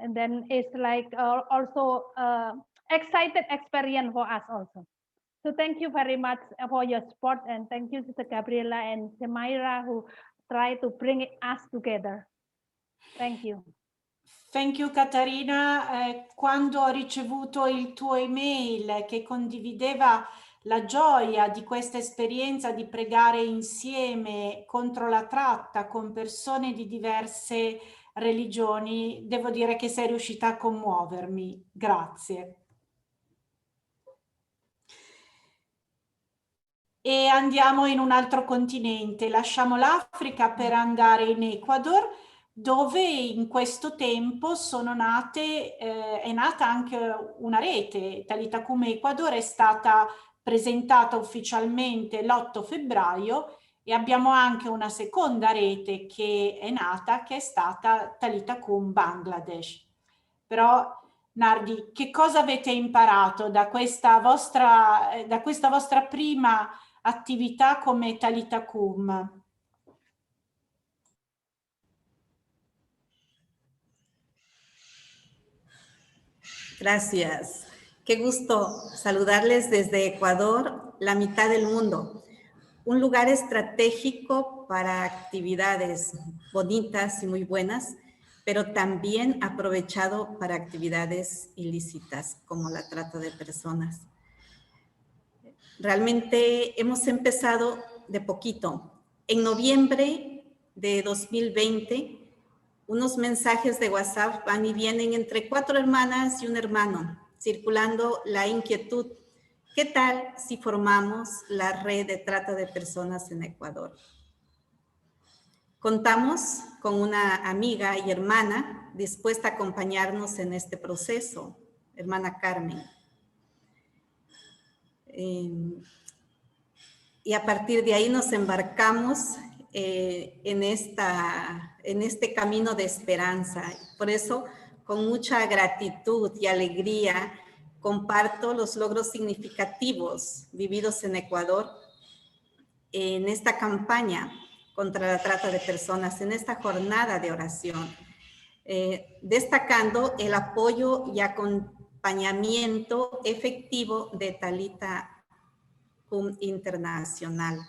And then it's like also excited experience for us also. So thank you very much for your support, and thank you Sister Gabriela and Semaira who try to bring us together. Thank you. Thank you Caterina. Quando ho ricevuto il tuo email che condivideva la gioia di questa esperienza di pregare insieme contro la tratta con persone di diverse religioni, devo dire che sei riuscita a commuovermi. Grazie. E andiamo in un altro continente, lasciamo l'Africa per andare in Ecuador, dove in questo tempo è nata anche una rete. Talita Kum Ecuador è stata presentata ufficialmente l'8 febbraio e abbiamo anche una seconda rete che è nata, che è stata Talita Kum Bangladesh. Però Nardi, che cosa avete imparato da questa vostra prima attività come Talita Kum? Gracias. Qué gusto saludarles desde Ecuador, la mitad del mundo. Un lugar estratégico para actividades bonitas y muy buenas, pero también aprovechado para actividades ilícitas como la trata de personas. Realmente hemos empezado de poquito. En noviembre de 2020, unos mensajes de WhatsApp van y vienen entre 4 hermanas y un hermano, circulando la inquietud: ¿qué tal si formamos la red de trata de personas en Ecuador? Contamos con una amiga y hermana dispuesta a acompañarnos en este proceso, hermana Carmen. Y a partir de ahí nos embarcamos en este camino de esperanza. Por eso, con mucha gratitud y alegría, comparto los logros significativos vividos en Ecuador en esta campaña contra la trata de personas, en esta jornada de oración, destacando el apoyo y acompañamiento efectivo de Talita Internacional.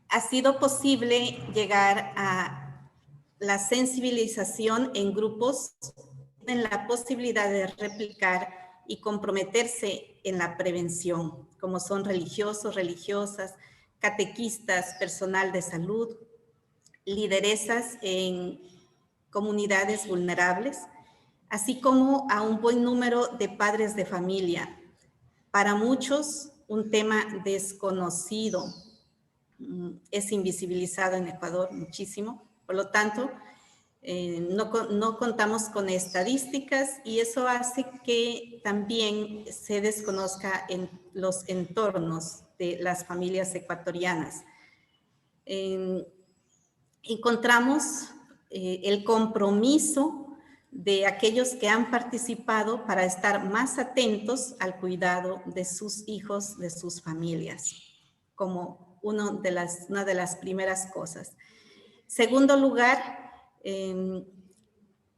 Ha sido posible llegar a la sensibilización en grupos, en la posibilidad de replicar y comprometerse en la prevención, como son religiosos, religiosas, catequistas, personal de salud, lideresas en comunidades vulnerables, así como a un buen número de padres de familia. Para muchos, un tema desconocido, es invisibilizado en Ecuador muchísimo. Por lo tanto, no contamos con estadísticas y eso hace que también se desconozca en los entornos de las familias ecuatorianas. Encontramos el compromiso de aquellos que han participado para estar más atentos al cuidado de sus hijos, de sus familias, como una de las primeras cosas. Segundo lugar,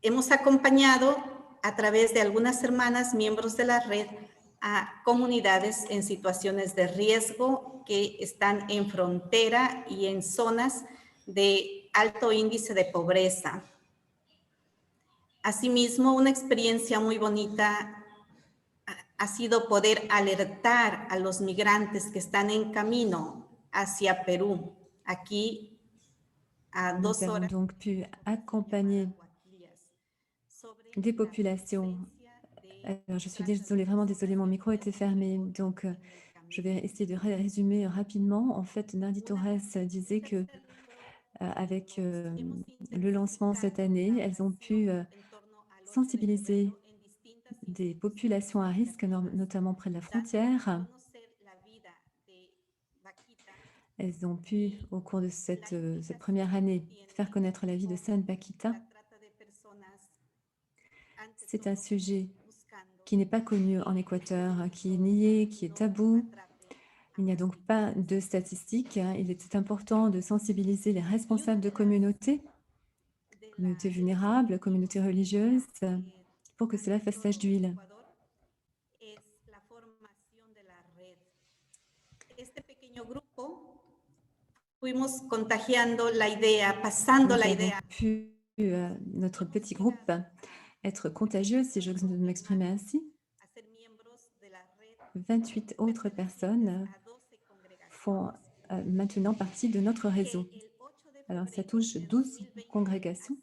hemos acompañado a través de algunas hermanas, miembros de la red, a comunidades en situaciones de riesgo que están en frontera y en zonas de alto índice de pobreza. Asimismo, una experiencia muy bonita ha sido poder alertar a los migrantes que están en camino hacia Perú, aquí a 2 Nous horas. avons donc pu accompagner des populations. Alors, je suis désolée, vraiment désolée, mon micro était fermé, donc je vais essayer de résumer rapidement. En fait, Nardi Torres disait que avec le lancement cette année, elles ont pu sensibiliser des populations à risque, notamment près de la frontière. Elles ont pu, au cours de cette première année, faire connaître la vie de San Paquita. C'est un sujet qui n'est pas connu en Équateur, qui est nié, qui est tabou. Il n'y a donc pas de statistiques. Il était important de sensibiliser les responsables de communautés vulnérables, communautés religieuses, pour que cela fasse tache d'huile. Fuimos contagiando la idea, pasando la idea. Pu, notre petit groupe être contagieux, si j'ose m'exprimer ainsi. 28 autres personnes font maintenant partie de notre réseau. Alors, ça touche 12 congrégations.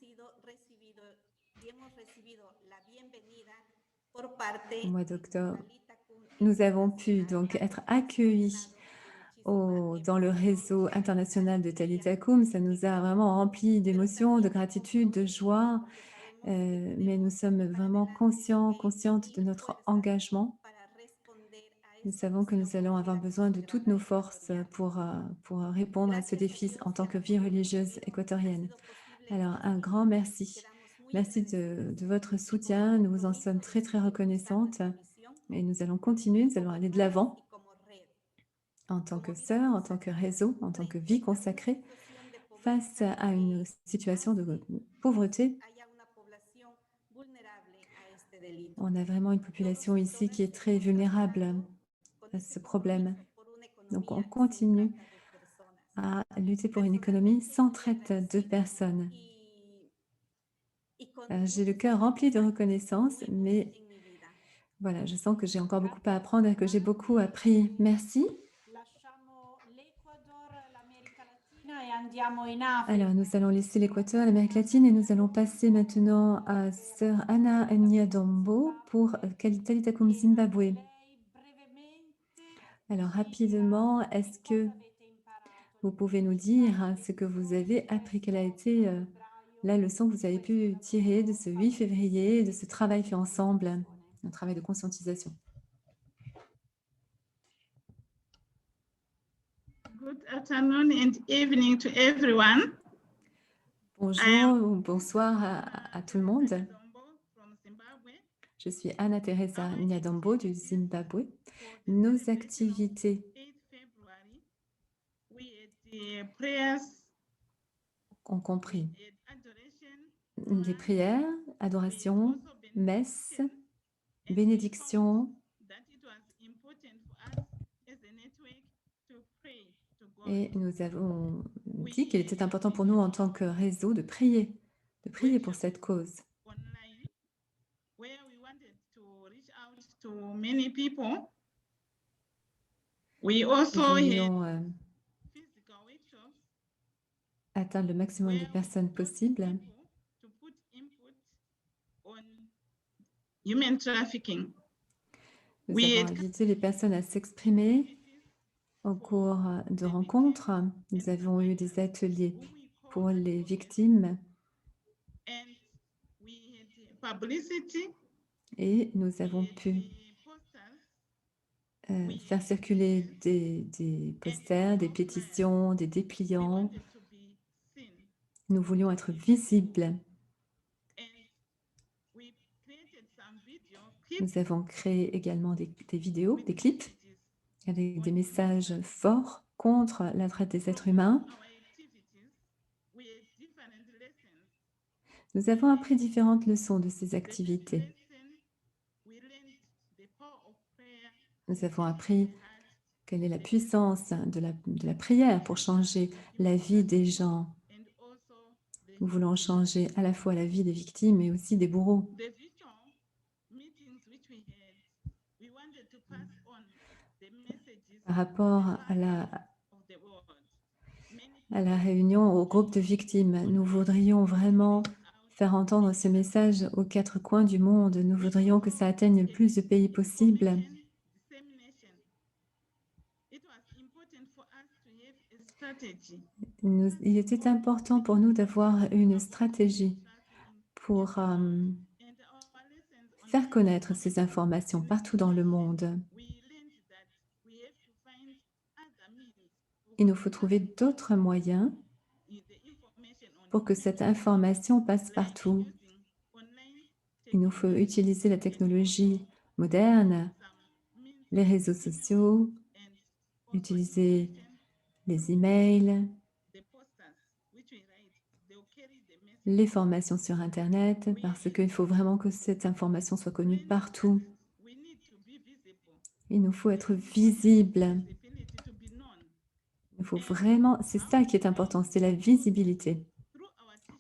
Au mois d'octobre, nous avons pu donc être accueillis dans le réseau international de Talita Kum. Ça nous a vraiment rempli d'émotions, de gratitude, de joie, mais nous sommes vraiment conscientes de notre engagement. Nous savons que nous allons avoir besoin de toutes nos forces pour répondre à ce défi en tant que vie religieuse équatorienne. Alors, un grand merci. Merci de votre soutien. Nous vous en sommes très, très reconnaissantes et nous allons continuer, nous allons aller de l'avant en tant que sœurs, en tant que réseau, en tant que vie consacrée face à une situation de pauvreté On a vraiment une population ici qui est très vulnérable à ce problème. Donc, on continue à lutter pour une économie sans traite de personnes. J'ai le cœur rempli de reconnaissance, mais voilà, je sens que j'ai encore beaucoup à apprendre et que j'ai beaucoup appris. Merci. Alors, nous allons laisser l'Équateur, l'Amérique latine et nous allons passer maintenant à Sœur Anna Nyadombo pour Talitakum Zimbabwe. Alors, rapidement, est-ce que vous pouvez nous dire ce que vous avez appris? Quelle a été la leçon que vous avez pu tirer de ce 8 février, de ce travail fait ensemble, un travail de conscientisation? Good afternoon and evening to everyone. Bonjour ou bonsoir à tout le monde. Je suis Anna Teresa Nyadombo du Zimbabwe. Nos activités ont compris des prières, adoration, messe, bénédiction. Et nous avons dit qu'il était important pour nous en tant que réseau de prier pour cette cause. Nous voulions atteindre le maximum de personnes possible. Nous avons invité les personnes à s'exprimer. Au cours de rencontres, nous avons eu des ateliers pour les victimes et nous avons pu faire circuler des posters, des pétitions, des dépliants. Nous voulions être visibles. Nous avons créé également des vidéos, des clips, avec des messages forts contre la traite des êtres humains. Nous avons appris différentes leçons de ces activités. Nous avons appris quelle est la puissance de la prière pour changer la vie des gens. Nous voulons changer à la fois la vie des victimes et aussi des bourreaux. Par rapport à la réunion au groupe de victimes, nous voudrions vraiment faire entendre ce message aux 4 coins du monde. Nous voudrions que ça atteigne le plus de pays possible. Il était important pour nous d'avoir une stratégie pour faire connaître ces informations partout dans le monde. Il nous faut trouver d'autres moyens pour que cette information passe partout. Il nous faut utiliser la technologie moderne, les réseaux sociaux, utiliser les emails, les formations sur Internet, parce qu'il faut vraiment que cette information soit connue partout. Il nous faut être visible. Il faut vraiment, c'est ça qui est important, c'est la visibilité,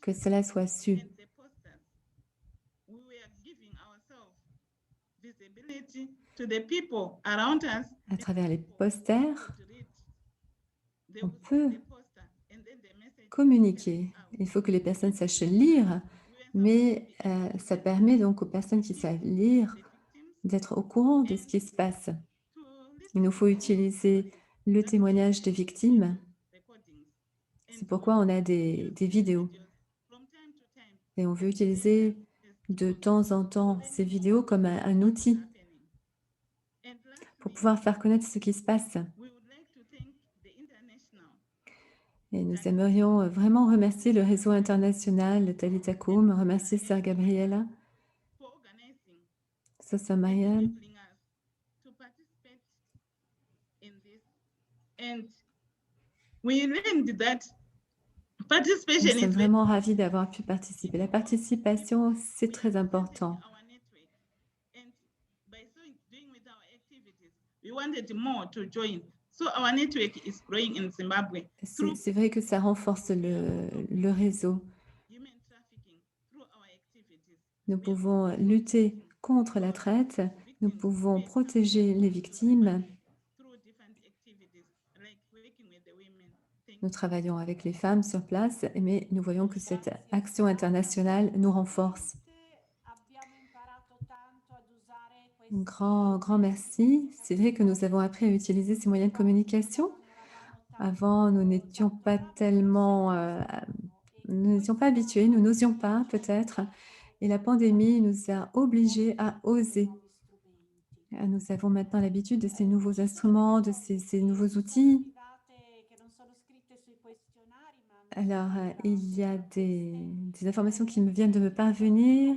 que cela soit su. À travers les posters, on peut communiquer. Il faut que les personnes sachent lire, mais ça permet donc aux personnes qui savent lire d'être au courant de ce qui se passe. Il nous faut utiliser le témoignage des victimes. C'est pourquoi on a des vidéos. Et on veut utiliser de temps en temps ces vidéos comme un outil pour pouvoir faire connaître ce qui se passe. Et nous aimerions vraiment remercier le réseau international, le Talitakum, remercier Sœur Gabriela, Sœur Mariam. Nous sommes vraiment ravis d'avoir pu participer. La participation, c'est très important. wanted more to join. So our network is growing in Zimbabwe. C'est vrai que ça renforce le réseau. Nous pouvons lutter contre la traite, nous pouvons protéger les victimes. Nous travaillons avec les femmes sur place, mais nous voyons que cette action internationale nous renforce. Un grand merci. C'est vrai que nous avons appris à utiliser ces moyens de communication. Avant, nous n'étions pas tellement... nous n'étions pas habitués, nous n'osions pas peut-être. Et la pandémie nous a obligés à oser. Nous avons maintenant l'habitude de ces nouveaux instruments, de ces nouveaux outils. Alors, il y a des informations qui me viennent de me parvenir.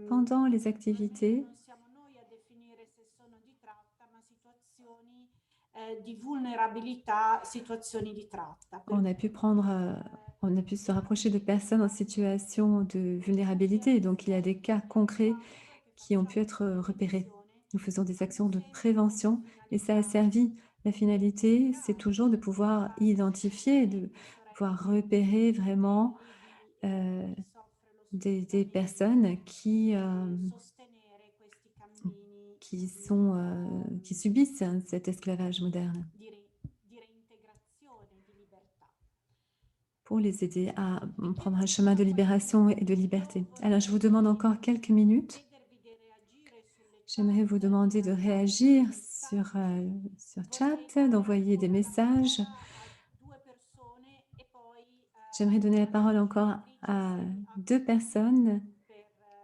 Pendant les activités, on a pu se rapprocher de personnes en situation de vulnérabilité. Donc, il y a des cas concrets qui ont pu être repérés. Nous faisons des actions de prévention et ça a servi. La finalité, c'est toujours de pouvoir identifier, de pouvoir repérer vraiment des personnes qui subissent cet esclavage moderne, pour les aider à prendre un chemin de libération et de liberté. Alors, je vous demande encore quelques minutes. J'aimerais vous demander de réagir sur chat, d'envoyer des messages. J'aimerais donner la parole encore à 2 personnes.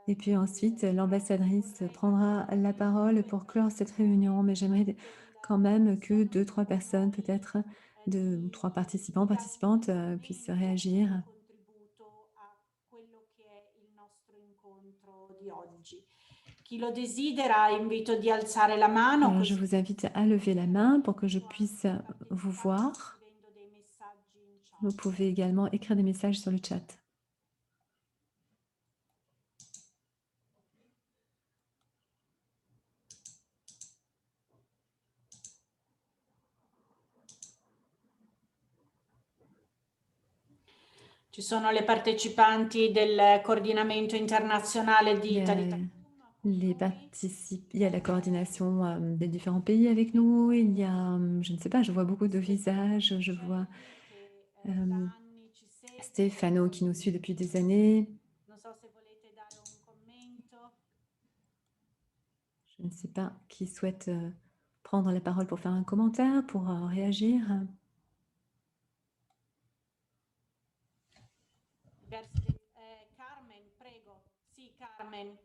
Et puis ensuite, l'ambassadrice prendra la parole pour clore cette réunion. Mais j'aimerais quand même que 2-3 personnes, peut-être 2 ou 3 participants, participantes, puissent réagir. Alors, je vous invite à lever la main pour que je puisse vous voir. Vous pouvez également écrire des messages sur le chat. Ci sono le partecipanti del coordinamento internazionale di Talitakum. Il y a la coordination des différents pays avec nous. Il y a, je ne sais pas, je vois beaucoup de visages. Je vois Stefano qui nous suit depuis des années. Je ne sais pas qui souhaite prendre la parole pour faire un commentaire, pour réagir. Carmen, prego. Sì, Carmen.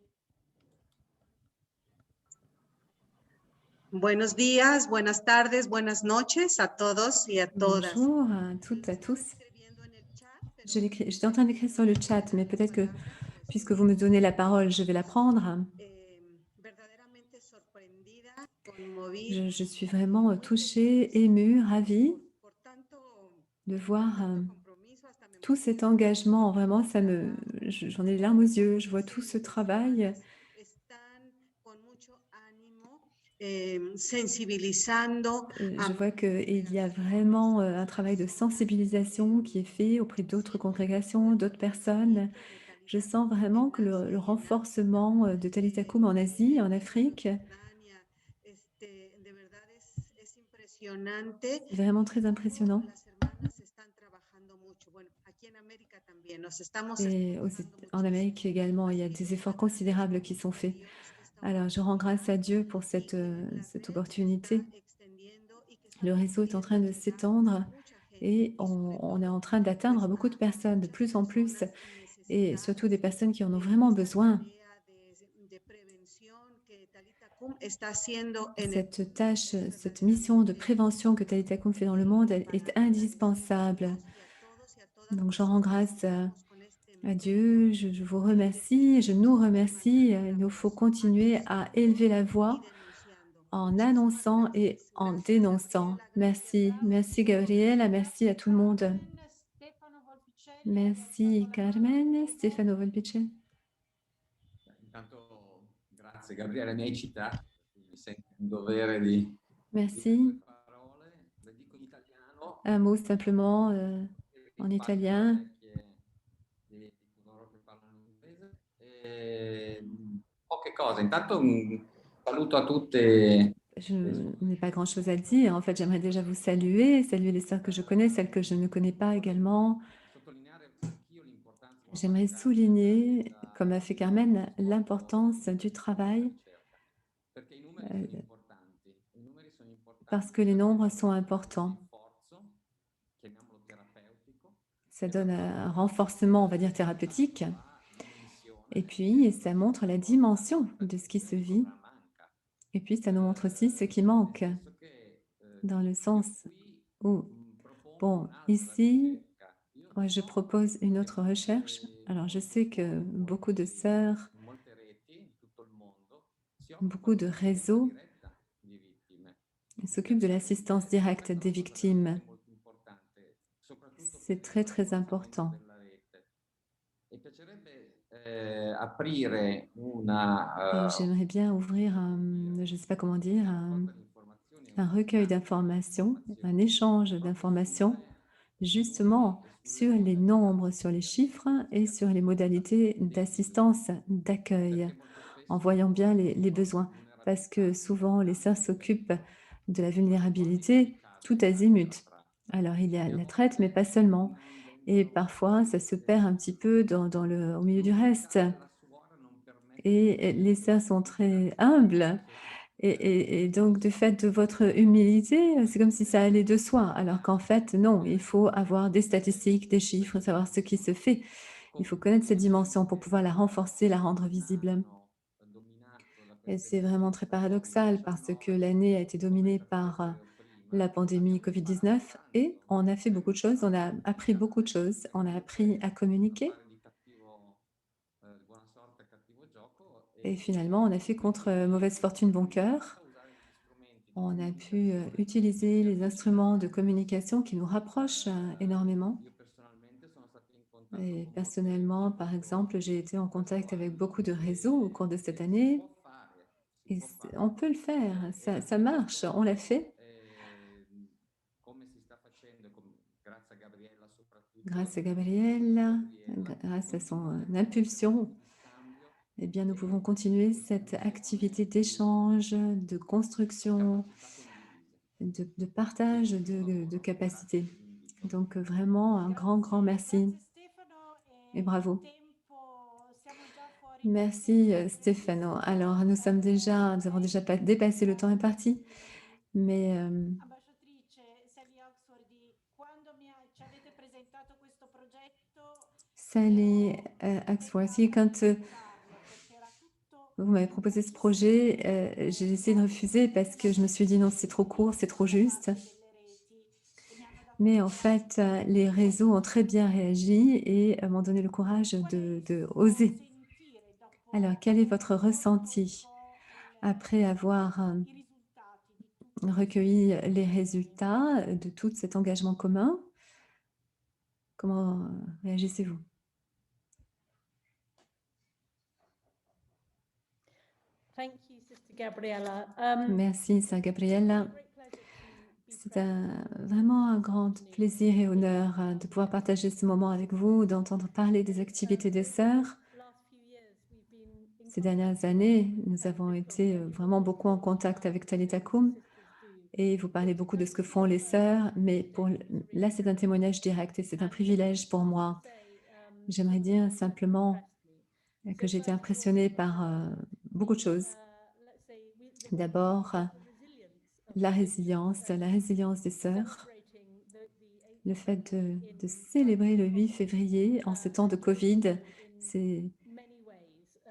Buenos días, buenas tardes, buenas noches a todos y a todas. Bonjour à toutes et à tous. J'étais en train d'écrire sur le chat, mais peut-être que puisque vous me donnez la parole, je vais la prendre. Je suis vraiment touchée, émue, ravie de voir tout cet engagement. Vraiment, j'en ai les larmes aux yeux. Je vois tout ce travail. Je vois qu'il y a vraiment un travail de sensibilisation qui est fait auprès d'autres congrégations, d'autres personnes. Je sens vraiment que le renforcement de Talitakum en Asie, en Afrique, c'est vraiment très impressionnant. Et en Amérique également, il y a des efforts considérables qui sont faits. Alors, je rends grâce à Dieu pour cette opportunité. Le réseau est en train de s'étendre et on est en train d'atteindre beaucoup de personnes, de plus en plus, et surtout des personnes qui en ont vraiment besoin. Cette tâche, cette mission de prévention que Talitakum fait dans le monde est indispensable. Donc, j'en rends grâce à Dieu, je vous remercie, je nous remercie. Il nous faut continuer à élever la voix en annonçant et en dénonçant. Merci, merci Gabriela, merci à tout le monde. Merci Carmen, Stefano Volpice. Grazie Gabriele, mi hai citato, mi sento un dovere di Merci. le dico in italiano. Un mot simplement en italien. Di coloro che parlano inglese. Poche cose, intanto un saluto a tutte. Je n'ai pas grand-chose à dire. En fait, j'aimerais déjà vous saluer, saluer les sœurs que je connais, celles que je ne connais pas également. J'aimerais souligner, comme a fait Carmen, l'importance du travail parce que les nombres sont importants. Ça donne un renforcement, on va dire, thérapeutique. Et puis, ça montre la dimension de ce qui se vit. Et puis, ça nous montre aussi ce qui manque, dans le sens où, bon, ici, moi, je propose une autre recherche. Alors, je sais que beaucoup de sœurs, beaucoup de réseaux s'occupent de l'assistance directe des victimes. C'est très, très important. J'aimerais bien ouvrir, je ne sais pas comment dire, un recueil d'informations, un échange d'informations, justement sur les nombres, sur les chiffres et sur les modalités d'assistance, d'accueil, en voyant bien les besoins. Parce que souvent, les sœurs s'occupent de la vulnérabilité tout azimut. Alors, il y a la traite, mais pas seulement. Et parfois, ça se perd un petit peu au milieu du reste. Et les sœurs sont très humbles. Et donc, du fait de votre humilité, c'est comme si ça allait de soi. Alors qu'en fait, non, il faut avoir des statistiques, des chiffres, savoir ce qui se fait. Il faut connaître cette dimension pour pouvoir la renforcer, la rendre visible. Et c'est vraiment très paradoxal parce que l'année a été dominée par la pandémie Covid-19 et on a fait beaucoup de choses, on a appris beaucoup de choses, on a appris à communiquer. Et finalement, on a fait contre mauvaise fortune bon cœur. On a pu utiliser les instruments de communication qui nous rapprochent énormément. Et personnellement, par exemple, j'ai été en contact avec beaucoup de réseaux au cours de cette année. Et on peut le faire, ça marche, on l'a fait. Grâce à Gabrielle, grâce à son impulsion, eh bien, nous pouvons continuer cette activité d'échange, de construction, de partage de capacités. Donc, vraiment, un grand, grand merci et bravo. Merci Stefano. Alors, nous avons déjà dépassé le temps imparti, mais Sally Axworthy, quand vous m'avez proposé ce projet, j'ai essayé de refuser parce que je me suis dit non, c'est trop court, c'est trop juste. Mais en fait, les réseaux ont très bien réagi et m'ont donné le courage de oser. Alors, quel est votre ressenti après avoir recueilli les résultats de tout cet engagement commun? Comment réagissez-vous? Merci, Sœur Gabriella. C'est vraiment un grand plaisir et honneur de pouvoir partager ce moment avec vous, d'entendre parler des activités des sœurs. Ces dernières années, nous avons été vraiment beaucoup en contact avec Talitha Kum et vous parlez beaucoup de ce que font les sœurs, mais là, c'est un témoignage direct et c'est un privilège pour moi. J'aimerais dire simplement que j'ai été impressionnée par beaucoup de choses. D'abord, la résilience des sœurs, le fait de célébrer le 8 février en ce temps de Covid,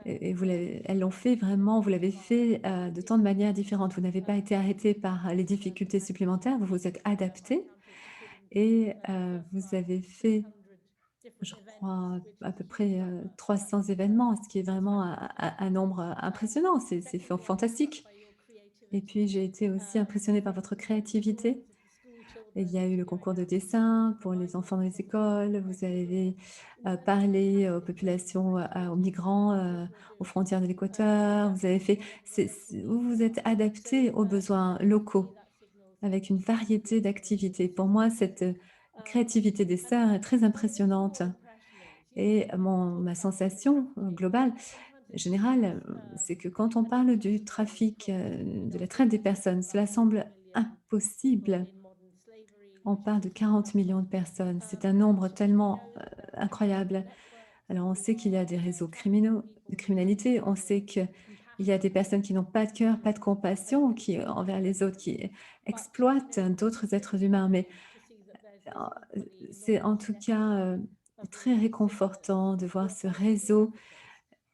elles l'ont fait vraiment, vous l'avez fait de tant de manières différentes. Vous n'avez pas été arrêté par les difficultés supplémentaires, vous vous êtes adapté et vous avez fait, je crois, à peu près 300 événements, ce qui est vraiment un nombre impressionnant, c'est fantastique. Et puis, j'ai été aussi impressionnée par votre créativité Il y a eu le concours de dessin pour les enfants dans les écoles. Vous avez parlé aux populations, aux migrants, aux frontières de l'Équateur. Vous avez fait, vous vous êtes adapté aux besoins locaux avec une variété d'activités. Pour moi, cette créativité des sœurs est très impressionnante. Et ma sensation globale, générale, c'est que quand on parle du trafic, de la traite des personnes, cela semble impossible. On parle de 40 millions de personnes. C'est un nombre tellement incroyable. Alors, on sait qu'il y a des réseaux criminaux, de criminalité. On sait qu'il y a des personnes qui n'ont pas de cœur, pas de compassion envers les autres, qui exploitent d'autres êtres humains. Mais c'est en tout cas très réconfortant de voir ce réseau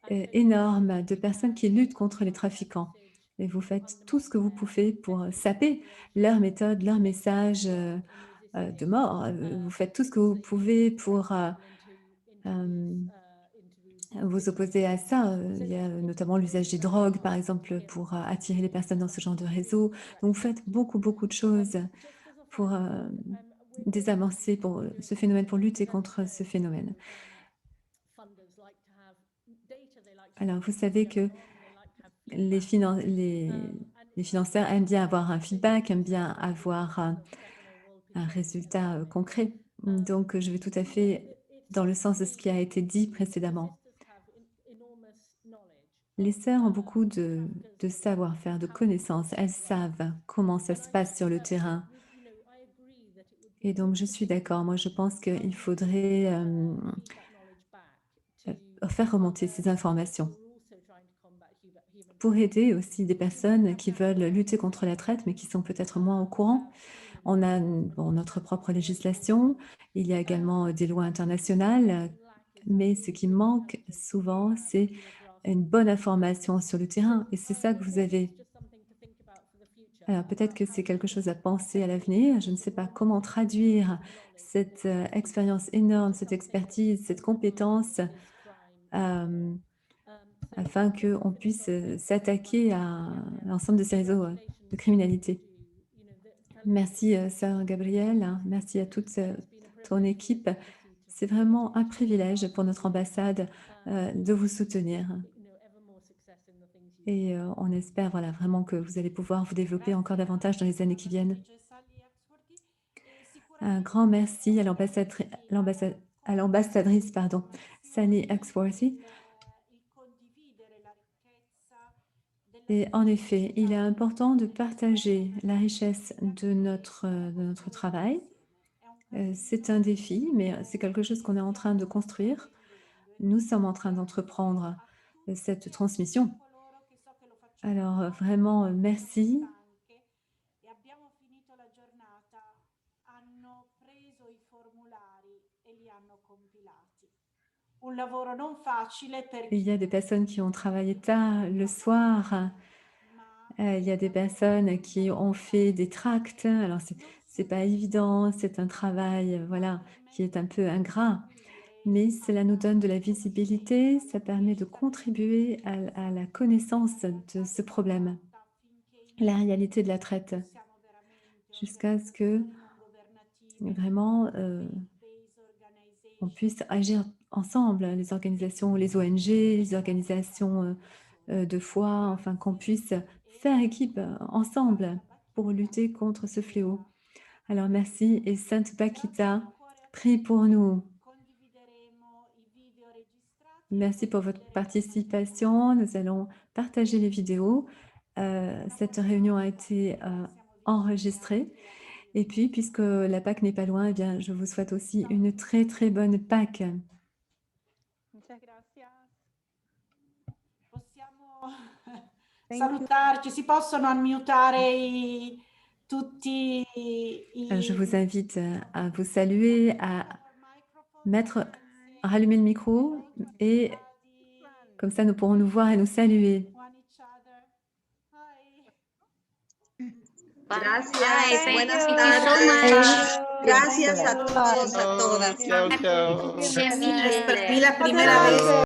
énorme de personnes qui luttent contre les trafiquants. Et vous faites tout ce que vous pouvez pour saper leurs méthodes, leurs messages de mort. Vous faites tout ce que vous pouvez pour vous opposer à ça. Il y a notamment l'usage des drogues, par exemple, pour attirer les personnes dans ce genre de réseau. Donc, vous faites beaucoup, beaucoup de choses pour désamorcer pour ce phénomène, pour lutter contre ce phénomène. Alors, vous savez que les financeurs aiment bien avoir un feedback, aiment bien avoir un résultat concret. Donc, je vais tout à fait dans le sens de ce qui a été dit précédemment. Les sœurs ont beaucoup de savoir-faire, de connaissances. Elles savent comment ça se passe sur le terrain. Et donc, je suis d'accord. Moi, je pense qu'il faudrait faire remonter ces informations pour aider aussi des personnes qui veulent lutter contre la traite, mais qui sont peut-être moins au courant. On a notre propre législation. Il y a également des lois internationales. Mais ce qui manque souvent, c'est une bonne information sur le terrain. Et c'est ça que vous avez. Alors, peut-être que c'est quelque chose à penser à l'avenir. Je ne sais pas comment traduire cette expérience énorme, cette expertise, cette compétence, afin qu'on puisse s'attaquer à l'ensemble de ces réseaux de criminalité. Merci, sœur Gabrielle. Merci à toute ton équipe. C'est vraiment un privilège pour notre ambassade de vous soutenir. Et on espère vraiment que vous allez pouvoir vous développer encore davantage dans les années qui viennent. Un grand merci à l'ambassadrice, Sally Axworthy. Et en effet, il est important de partager la richesse de notre travail. C'est un défi, mais c'est quelque chose qu'on est en train de construire. Nous sommes en train d'entreprendre cette transmission. Alors, vraiment, merci. Il y a des personnes qui ont travaillé tard le soir. Il y a des personnes qui ont fait des tracts. Alors, c'est pas évident, c'est un travail qui est un peu ingrat. Mais cela nous donne de la visibilité, ça permet de contribuer à la connaissance de ce problème, la réalité de la traite, jusqu'à ce que vraiment on puisse agir ensemble, les organisations, les ONG, les organisations de foi, enfin qu'on puisse faire équipe ensemble pour lutter contre ce fléau. Alors merci et Sainte Paquita, prie pour nous. Merci pour votre participation. Nous allons partager les vidéos. Cette réunion a été enregistrée. Et puis, puisque la Pâque n'est pas loin, eh bien, je vous souhaite aussi une très, très bonne Pâque. Salutarci, si possono unmutare tutti Je vous invite à vous saluer, à rallumer le micro et comme ça nous pourrons nous voir et nous saluer. Gracias, buenas tardes. Gracias a todos, a todas. Es para mí la primera vez.